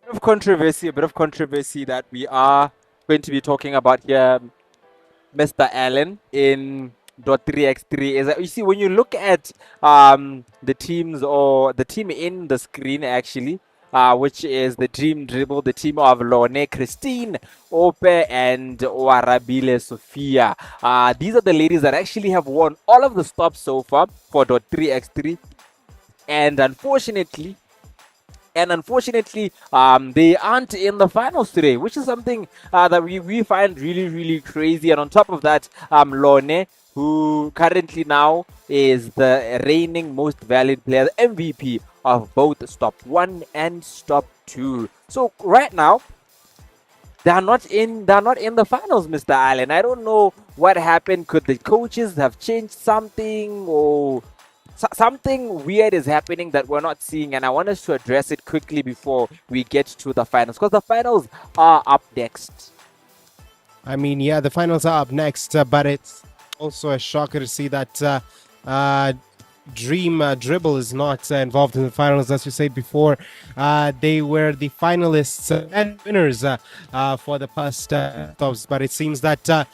A bit of controversy that we are going to be talking about here, Mr. Allen, in DOT3x3 is that you see when you look at the teams or the team in the screen actually, which is the Dream Dribble, the team of Lone, Christine, Ope, and Warabile Sophia. These are the ladies that actually have won all of the stops so far for DOT3x3, and unfortunately, they aren't in the finals today, which is something that we find really, really crazy. And on top of that, Lone, who currently now is the reigning most valued player, the MVP of both Stop 1 and Stop 2. So right now, they're not in the finals, Mr. Allen. I don't know what happened. Could the coaches have changed something, or something weird is happening that we're not seeing, and I want us to address it quickly before we get to the finals, because the finals are up next. I mean, yeah, the finals are up next, but it's also a shocker to see that Dream Dribble is not involved in the finals. As you said before, they were the finalists and winners for the past stops, but it seems that the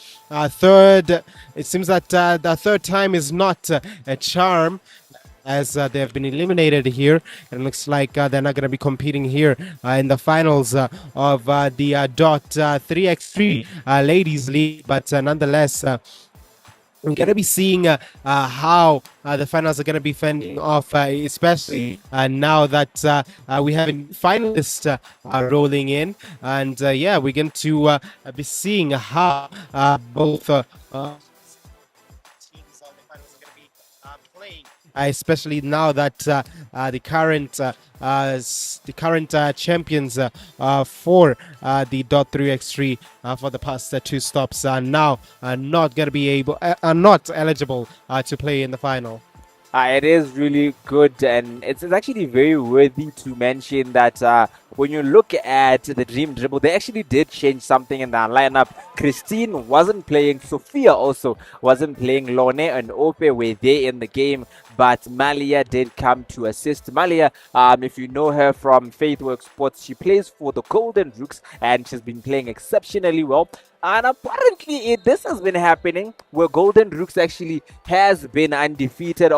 third time is not a charm, as they have been eliminated here. And it looks like they're not going to be competing here in the finals of the DOT3x3 Ladies League. But nonetheless, we're going to be seeing how the finals are going to be fending off, especially now that we have finalists rolling in. And yeah, we're going to be seeing how both teams on the finals are going to be playing, especially now that the current champions for the DOT3x3 for the past two stops are now not going to be are not eligible to play in the final. It is really good, and it's actually very worthy to mention that when you look at the Dream Dribble, they actually did change something in the lineup. Christine wasn't playing, Sophia also wasn't playing, Lone and Ope were there in the game, but Malia did come to assist. Malia, if you know her from Faithwork Sports, she plays for the Golden Rooks, and she's been playing exceptionally well. And apparently, this has been happening where Golden Rooks actually has been undefeated.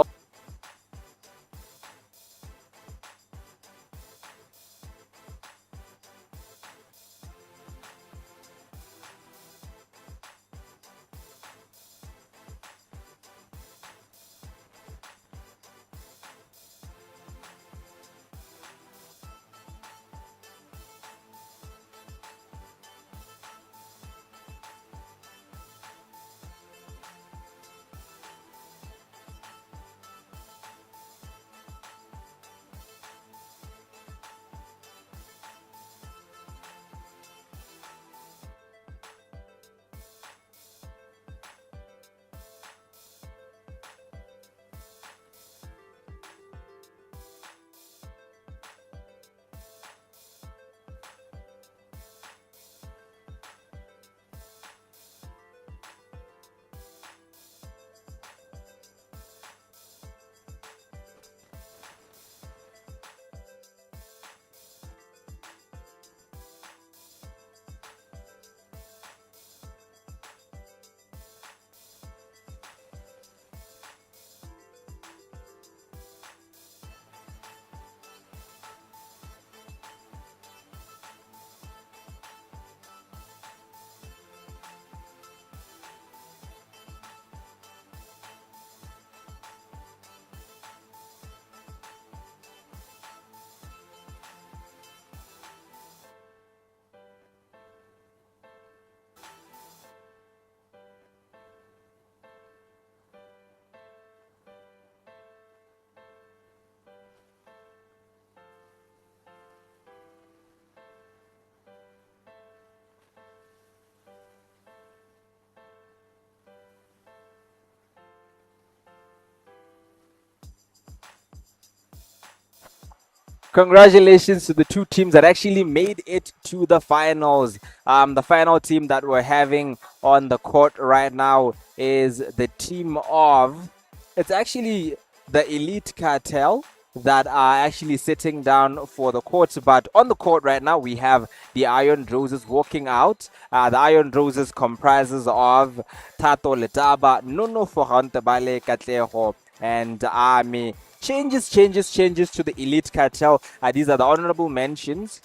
Congratulations to the two teams that actually made it to the finals. The final team that we're having on the court right now is the team of, it's actually the Elite Cartel that are actually sitting down for the court. But on the court right now, we have the Iron Roses walking out. The Iron Roses comprises of Tato Letaba, Nuno Forantebale Katleho, and Ami. Changes to the Elite Cartel. These are the honorable mentions.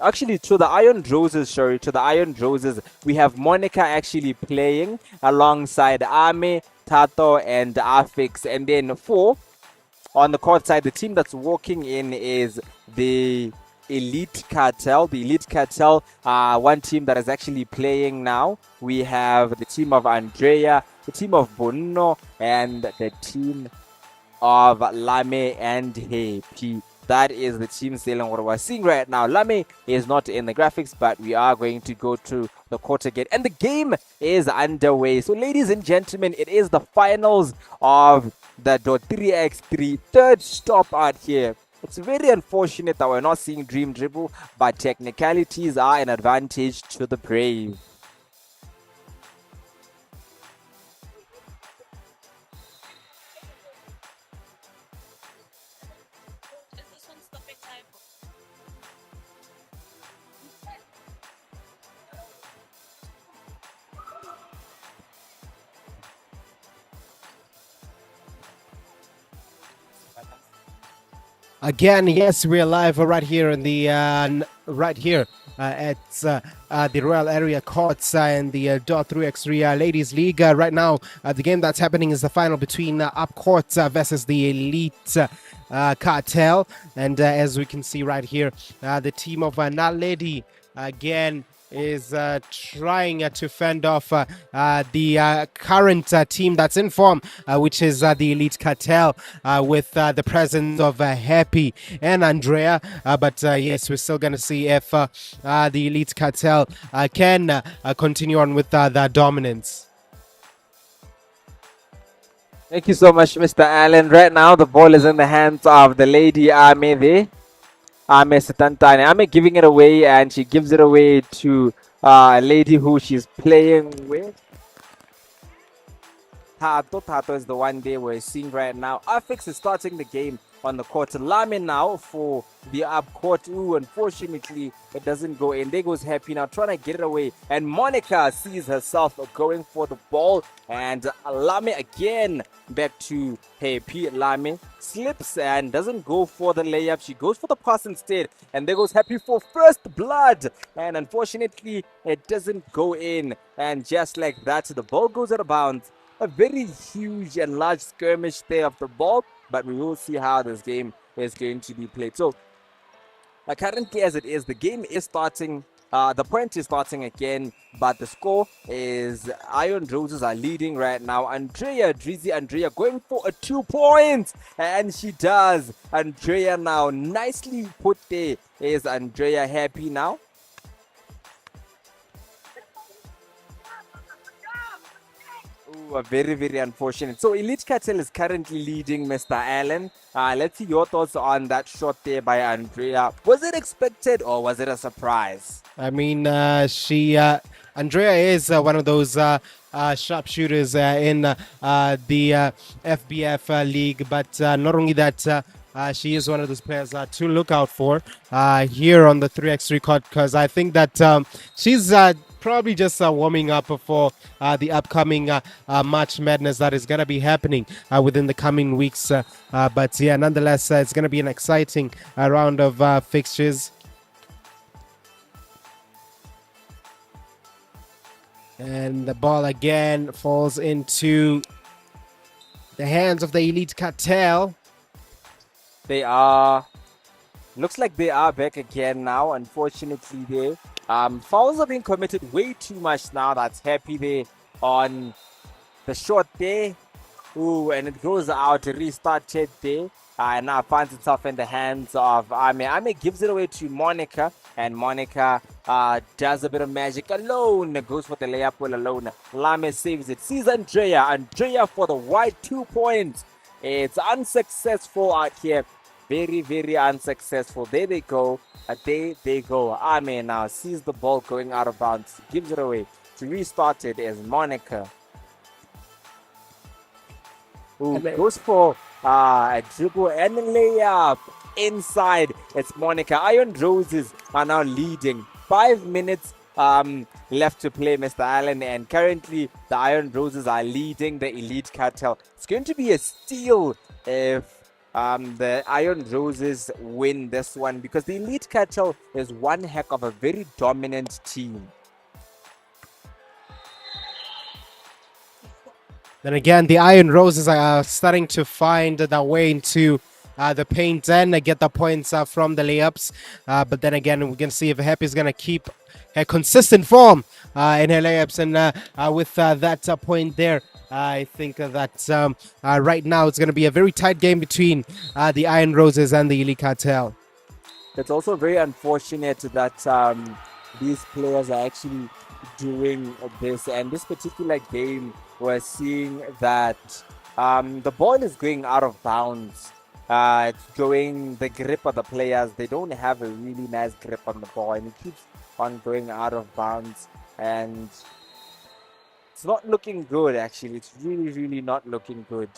Actually, to the Iron Roses, we have Monica actually playing alongside Ame, Tato, and Afix. And then on the court side, the team that's walking in is the Elite Cartel. The Elite Cartel, one team that is actually playing now. We have the team of Andrea, the team of Bono, and the team of Lame and Happy. That is the team sailing what we're seeing right now. Lame is not in the graphics, but we are going to go to the court again. And the game is underway. So, ladies and gentlemen, it is the finals of the DOT3x3 third stop out here. It's very unfortunate that we're not seeing Dream Dribble, but technicalities are an advantage to the Brave. Is this one stopping time? Again, yes, we're live right here in the right here at the Royal Area Courts in the DOT3x3 Ladies League. Right now, the game that's happening is the final between Up Court versus the Elite Cartel. And as we can see right here, the team of Naledi again is trying to fend off the current team that's in form, which is the Elite Cartel, with the presence of Happy and Andrea. But yes, we're still going to see if the Elite Cartel can continue on with the dominance. Thank you so much, Mr. Allen. Right now, the ball is in the hands of the lady Ame there. Ame Satantane. Ame giving it away, and she gives it away to a lady who she's playing with. Tato is the one day we're seeing right now. Afix is starting the game on the court. Lame now for the up court. Ooh, unfortunately, it doesn't go in. There goes Happy now trying to get it away. And Monica sees herself going for the ball. And Lame again back to Happy. Lame slips and doesn't go for the layup. She goes for the pass instead. And there goes Happy for first blood. And unfortunately, it doesn't go in. And just like that, the ball goes out of bounds. A very huge and large skirmish there of the ball, but we will see how this game is going to be played. So, currently as it is, the game is starting, the point is starting again, but the score is Iron Roses are leading right now. Andrea going for a 2 points, and she does. Andrea now, nicely put there. Is Andrea Happy now? Ooh, very, very unfortunate. So Elite Cartel is currently leading, Mr. Allen. Let's see your thoughts on that shot there by Andrea. Was it expected or was it a surprise? I mean, Andrea is one of those sharpshooters in the FBF league, but not only that, she is one of those players to look out for here on the 3x3 court, because I think that she's probably just warming up for the upcoming March Madness that is going to be happening within the coming weeks. But yeah, nonetheless, it's going to be an exciting round of fixtures. And the ball again falls into the hands of the Elite Cartel. They are, looks like they are back again now. Unfortunately, they fouls are being committed way too much now. That's Happy there on the shot there. Ooh, and it goes out, restarted there. And now finds itself in the hands of Ame. Ame gives it away to Monica, and Monica does a bit of magic alone. Goes for the layup all alone. Lame saves it. Sees Andrea for the wide 2 points. It's unsuccessful out here. Very, very unsuccessful. There they go. There they go. Ame now sees the ball going out of bounds. Gives it away. To restart it is Monica. Who goes for A dribble and a layup inside. It's Monica. Iron Roses are now leading. 5 minutes left to play, Mr. Allen, and currently the Iron Roses are leading the Elite Cartel. It's going to be a steal if the Iron Roses win this one, because the Elite Cartel is one heck of a very dominant team. Then again, the Iron Roses are starting to find their way into the paint and get the points from the layups. But then again, we're going to see if Happy is going to keep a consistent form in her layups. And with that point there, I think that right now it's going to be a very tight game between the Iron Roses and the Elite Cartel. It's also very unfortunate that these players are actually doing this. And this particular game, we're seeing that the ball is going out of bounds. It's going the grip of the players. They don't have a really nice grip on the ball, and it keeps on going out of bounds. And it's not looking good, actually. It's really, really not looking good.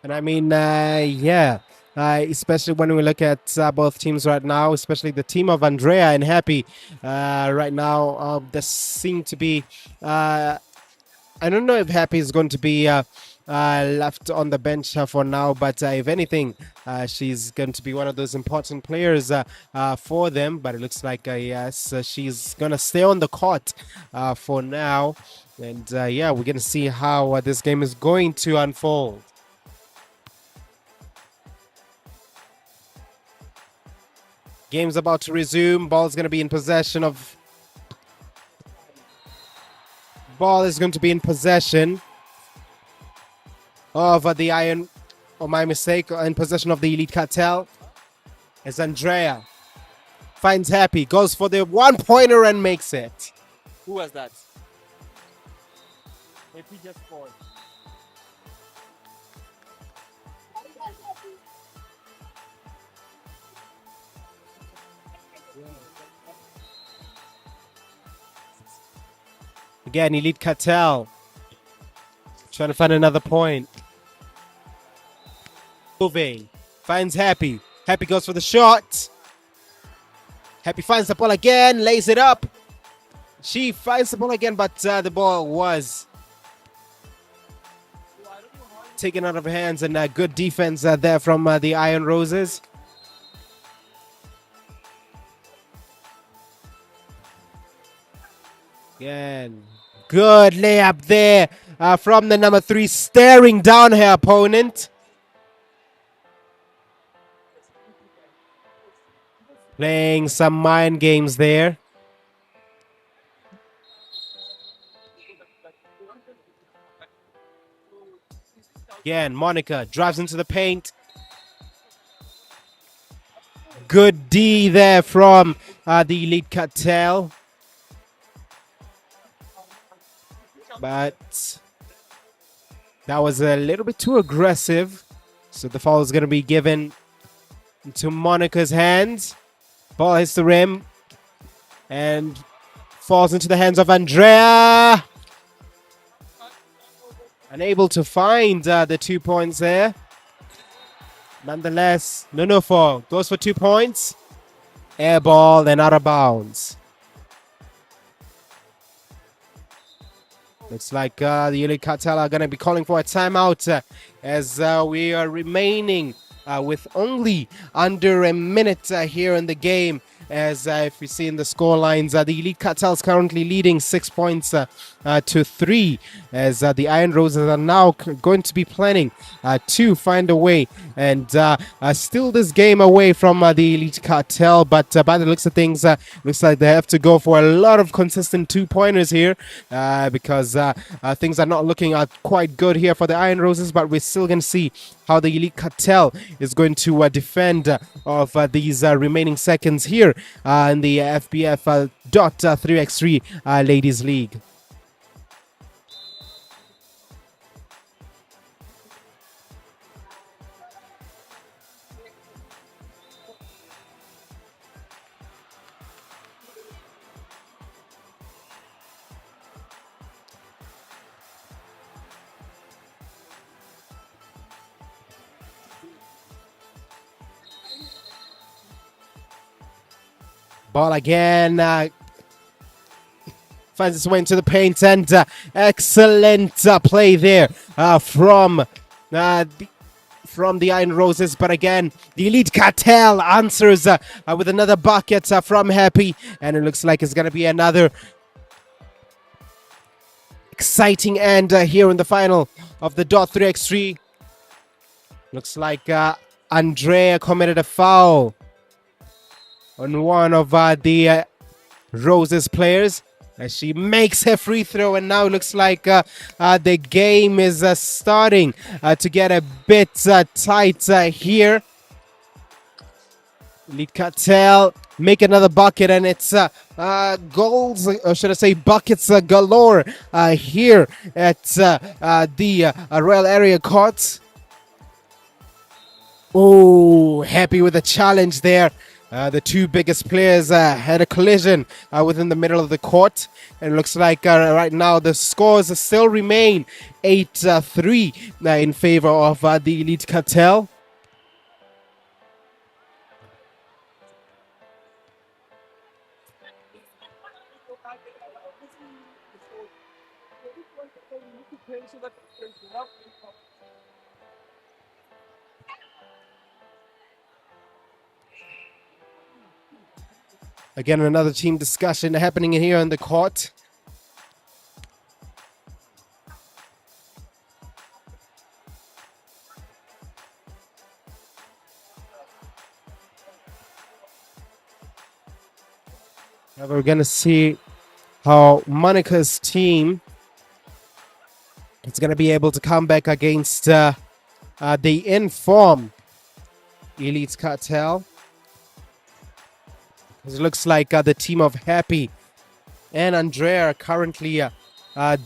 And I mean, yeah, especially when we look at both teams right now, especially the team of Andrea and Happy right now, there seem to be, I don't know if Happy is going to be left on the bench for now, but if anything, she's going to be one of those important players for them. But it looks like, yes, she's going to stay on the court for now. And yeah, we're going to see how this game is going to unfold. Game's about to resume. Ball's going to be in possession of... Ball is going to be in possession of the Iron... Oh, my mistake. In possession of the Elite Cartel. As Andrea finds Happy. Goes for the one-pointer and makes it. Who was that? If he just scored. Again, Elite Cartel trying to find another point. Moving. Finds Happy. Happy goes for the shot. Happy finds the ball again. Lays it up. She finds the ball again, but the ball was taken out of her hands. And good defense there from the Iron Roses. Again, good layup there from the number 3, staring down her opponent. Playing some mind games there. Again, Monica drives into the paint. Good D there from the Elite Cartel. But that was a little bit too aggressive. So the foul is going to be given into Monica's hands. Ball hits the rim and falls into the hands of Andrea. Unable to find the 2 points there. Nonetheless, Nunofo goes for 2 points. Air ball and out of bounds. Looks like the Elite Cartel are going to be calling for a timeout as we are remaining with only under a minute here in the game. As if we see in the score lines, the Elite Cartel is currently leading 6 points to 3, as the Iron Roses are now going to be planning to find a way and steal this game away from the Elite Cartel. But by the looks of things, looks like they have to go for a lot of consistent 2-pointers here because things are not looking quite good here for the Iron Roses. But we're still going to see how the Elite Cartel is going to defend of these remaining seconds here in the FBF DOT3x3 Ladies League. Ball again. Finds its way into the paint, and excellent play there from the Iron Roses. But again, the Elite Cartel answers with another bucket from Happy, and it looks like it's going to be another exciting end here in the final of the DOT3x3. Looks like Andrea committed a foul on one of the Roses players as she makes her free throw, and now looks like the game is starting to get a bit tight here. Elite Cartel make another bucket, and it's goals, or should I say buckets galore here at the Royal Area Courts. Oh, Happy with a challenge there. The two biggest players had a collision within the middle of the court. And it looks like right now the scores still remain 8-3 in favor of the Elite Cartel. Again, another team discussion happening here on the court. Now we're going to see how Monica's team is going to be able to come back against the in-form Elite Cartel. It looks like the team of Happy and Andrea are currently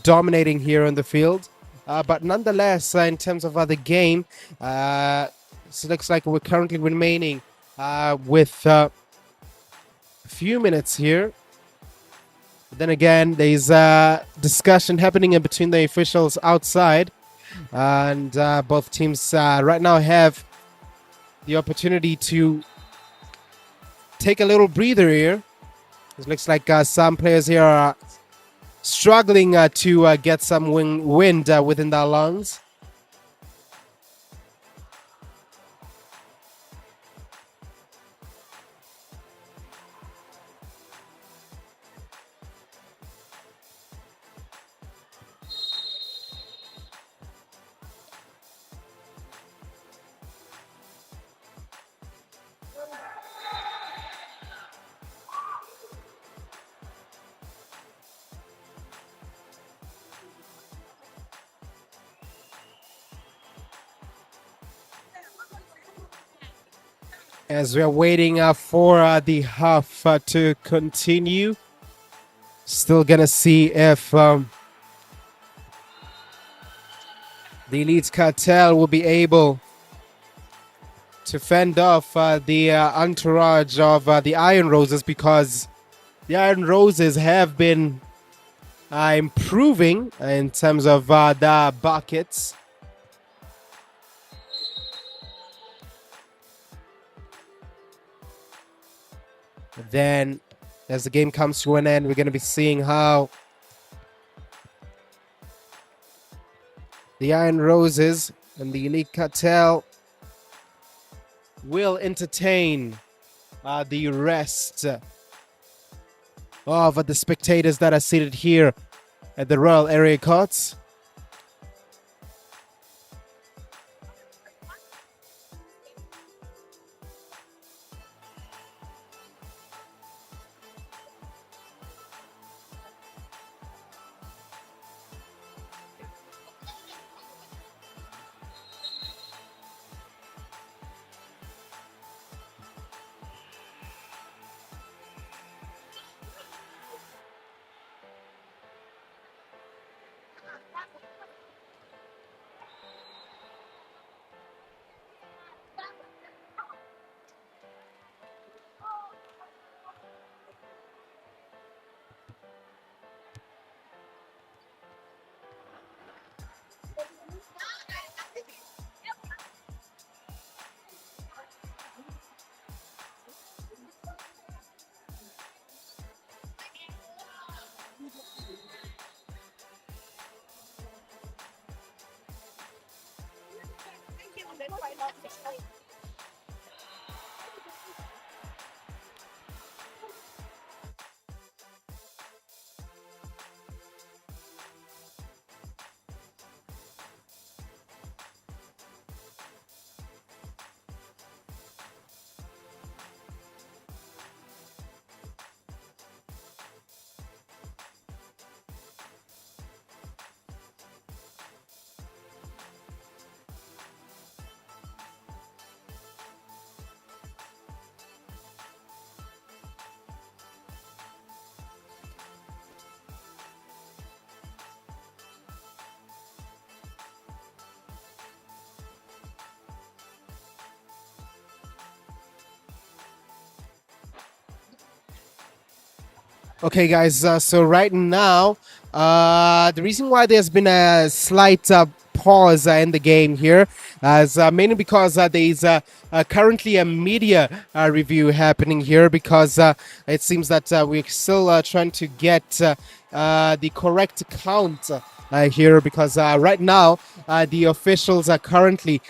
dominating here on the field. But nonetheless, in terms of the game, it looks like we're currently remaining with a few minutes here. But then again, there's discussion happening in between the officials outside. And both teams right now have the opportunity to take a little breather here. It looks like some players here are struggling to get some wind within their lungs. As we're waiting for the half to continue, still gonna see if the Elite Cartel will be able to fend off the entourage of the Iron Roses, because the Iron Roses have been improving in terms of the buckets. Then, as the game comes to an end, we're going to be seeing how the Iron Roses and the Elite Cartel will entertain the rest of the spectators that are seated here at the Royal Area Courts. Okay, guys. So right now, the reason why there's been a slight pause in the game here is mainly because there's currently a media review happening here because it seems that we're still trying to get the correct count here because right now the officials are currently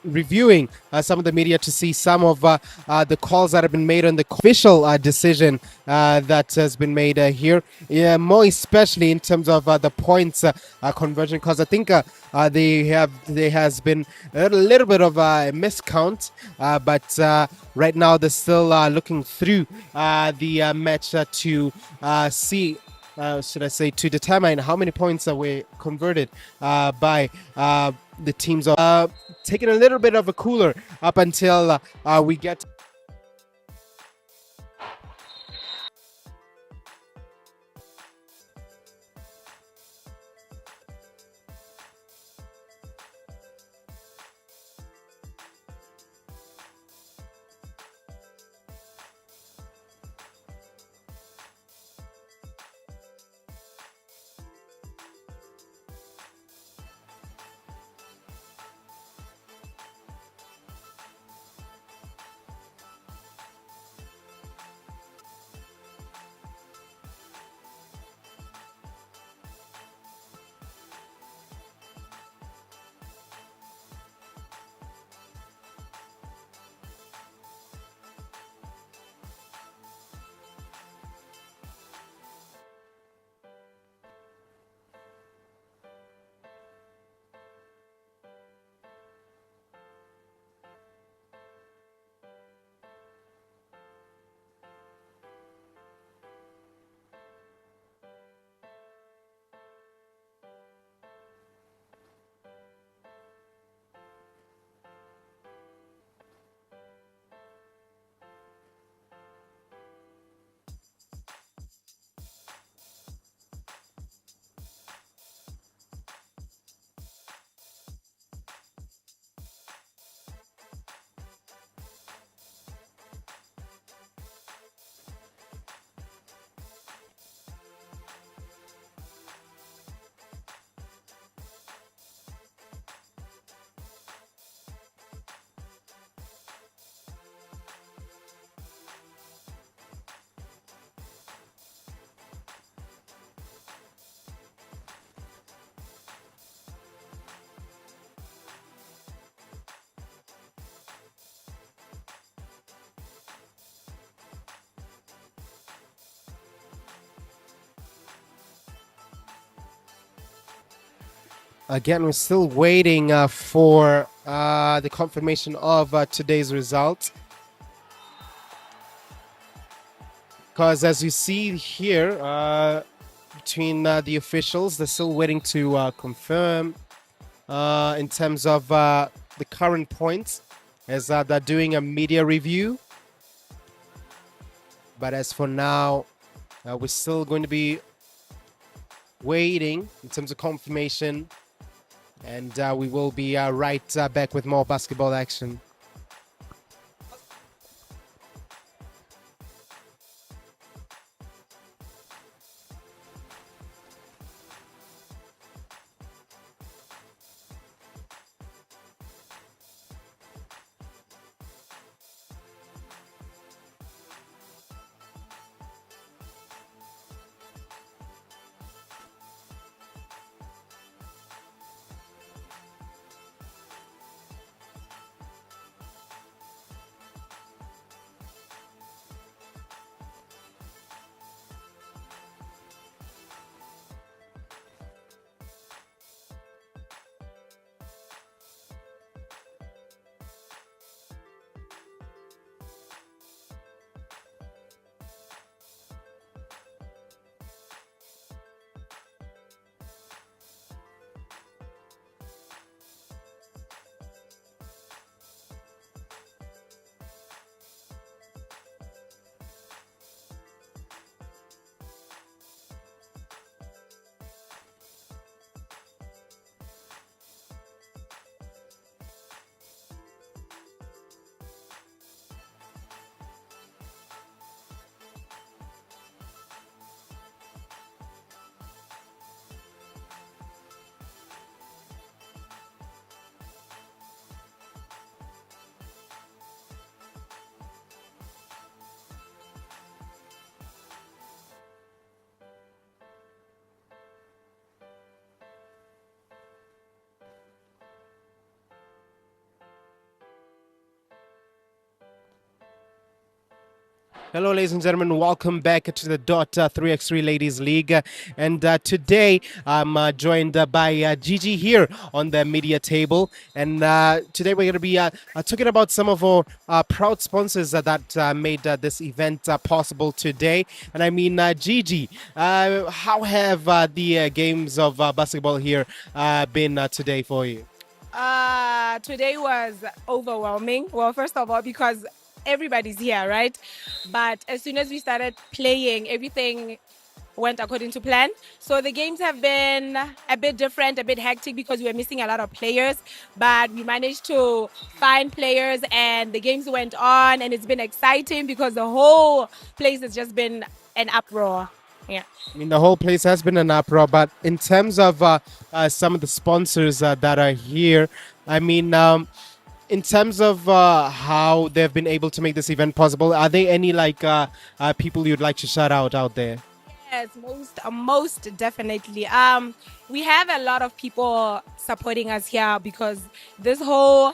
reviewing some of the media to see some of the calls that have been made on the official decision that has been made here. Yeah, more especially in terms of the points conversion, because I think there has been a little bit of a miscount, but right now they're still looking through the match to see. Should I say, to determine how many points were converted by the teams of taking a little bit of a cooler up until we get. Again, we're still waiting for the confirmation of today's result. Because as you see here, between the officials, they're still waiting to confirm in terms of the current points, as they're doing a media review. But as for now, we're still going to be waiting in terms of confirmation. And we will be right back with more basketball action. Hello, ladies and gentlemen. Welcome back to the DOT3x3 Ladies League. And today I'm joined by Gigi here on the media table. And today we're going to be talking about some of our proud sponsors that made this event possible today. And I mean, Gigi, how have the games of basketball here been today for you? Today was overwhelming. Well, first of all, because everybody's here, right? But as soon as we started playing, everything went according to plan. So the games have been a bit different, a bit hectic because we were missing a lot of players, but we managed to find players and the games went on, and it's been exciting because the whole place has just been an uproar. Yeah. I mean, the whole place has been an uproar, but in terms of some of the sponsors that are here, I mean, in terms of how they've been able to make this event possible, are there any people you'd like to shout out there? Yes, most definitely. We have a lot of people supporting us here because this whole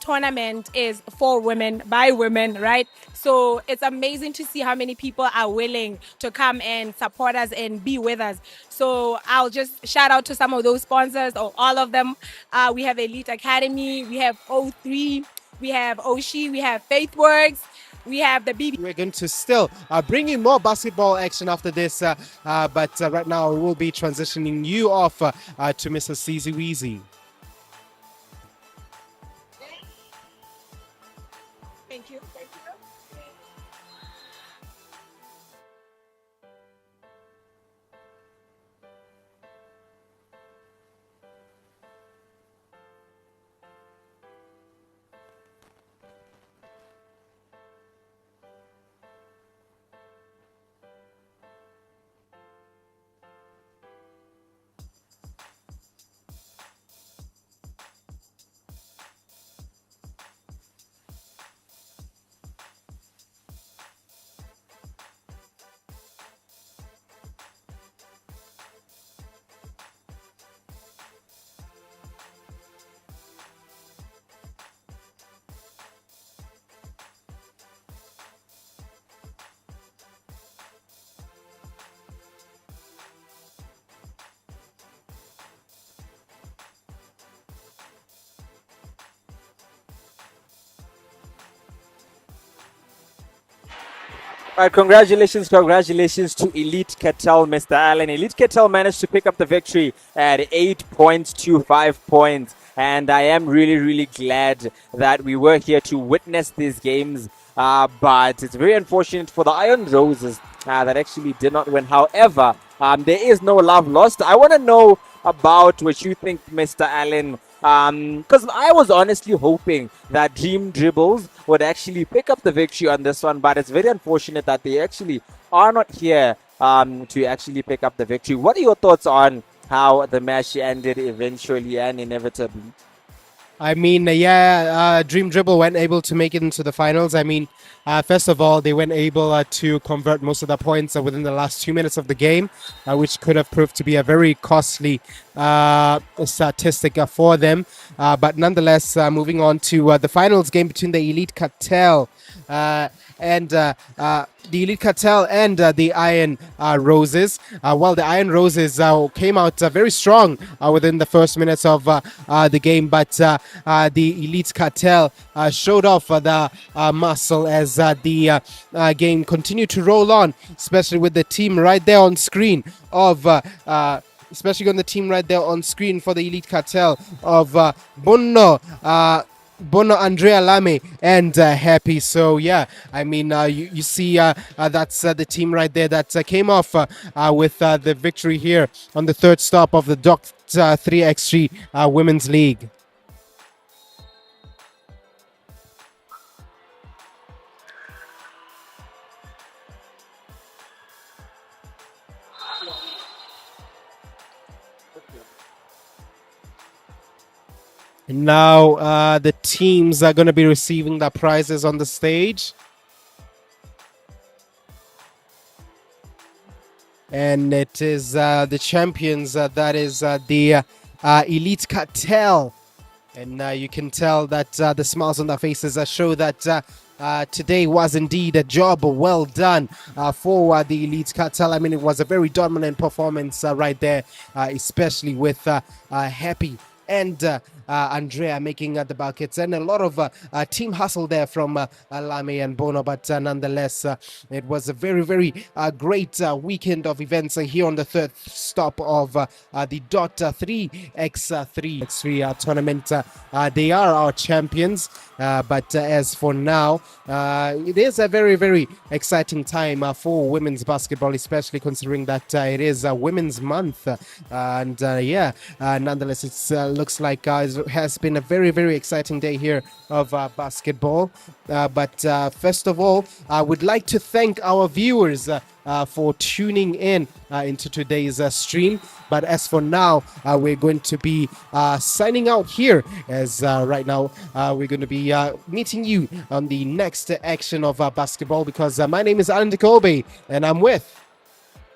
tournament is for women by women, right? So it's amazing to see how many people are willing to come and support us and be with us. So I'll just shout out to some of those sponsors, or all of them. We have Elite Academy, we have O3, we have Oshi, we have Faithworks, we have the BB. We're going to still bring you more basketball action after this, but right now we'll be transitioning you off to Mr. Ceezy Weezy. Thank you. All right, congratulations to Elite Kettle, Mr. Allen. Elite Kettle managed to pick up the victory at 8.25 points. And I am really glad that we were here to witness these games. But it's very unfortunate for the Iron Roses that actually did not win. However, there is no love lost. I want to know about what you think, Mr. Allen. Because I was honestly hoping that Dream Dribbles would actually pick up the victory on this one, but it's very unfortunate that they actually are not here to actually pick up the victory. What are your thoughts on how the match ended eventually and inevitably? I mean, Dream Dribble weren't able to make it into the finals. I mean, first of all, they weren't able to convert most of the points within the last 2 minutes of the game, which could have proved to be a very costly statistic for them. But nonetheless, moving on to the finals game between the Elite Cartel and the Elite Cartel and the Iron Roses. Well, the Iron Roses came out very strong within the first minutes of the game, but the Elite Cartel showed off the muscle as the game continued to roll on, especially with the team right there on screen of especially on the team right there on screen for the Elite Cartel of Bono, Andrea Lame, and Happy. So yeah, I mean, you see that's the team right there that came off with the victory here on the third stop of the DOT3x3 Women's League. Now the teams are going to be receiving the prizes on the stage. And it is the champions, that is the Elite Cartel. And you can tell that the smiles on their faces show that today was indeed a job well done for the Elite Cartel. I mean, it was a very dominant performance right there, especially with Happy and Andrea making the buckets, and a lot of team hustle there from Lame and Bono. But nonetheless, it was a very, very great weekend of events here on the third stop of the DOT3x3 tournament. They are our champions, but as for now, it is a very, very exciting time for women's basketball, especially considering that it is Women's Month. And nonetheless, it looks like it has been a very, very exciting day here of basketball. But first of all, I would like to thank our viewers for tuning in into today's stream. But as for now, we're going to be signing out here, as right now we're going to be meeting you on the next action of basketball, because my name is Alan Kobe, and I'm with...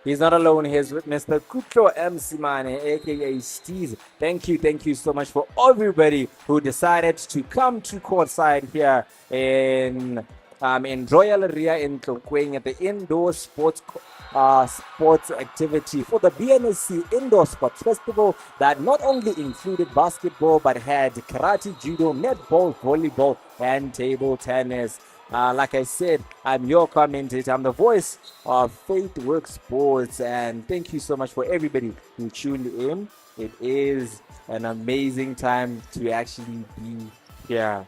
He's not alone. He's with Mr. Kutlo M. Simane, aka Steez. Thank you so much for everybody who decided to come to courtside here in Royal Aria in Tlokweng at the Indoor Sports activity for the BNSC Indoor Sports Festival that not only included basketball but had karate, judo, netball, volleyball, and table tennis. Like I said, I'm your commentator. I'm the voice of Faith Work Sports, and thank you so much for everybody who tuned in. It is an amazing time to actually be here.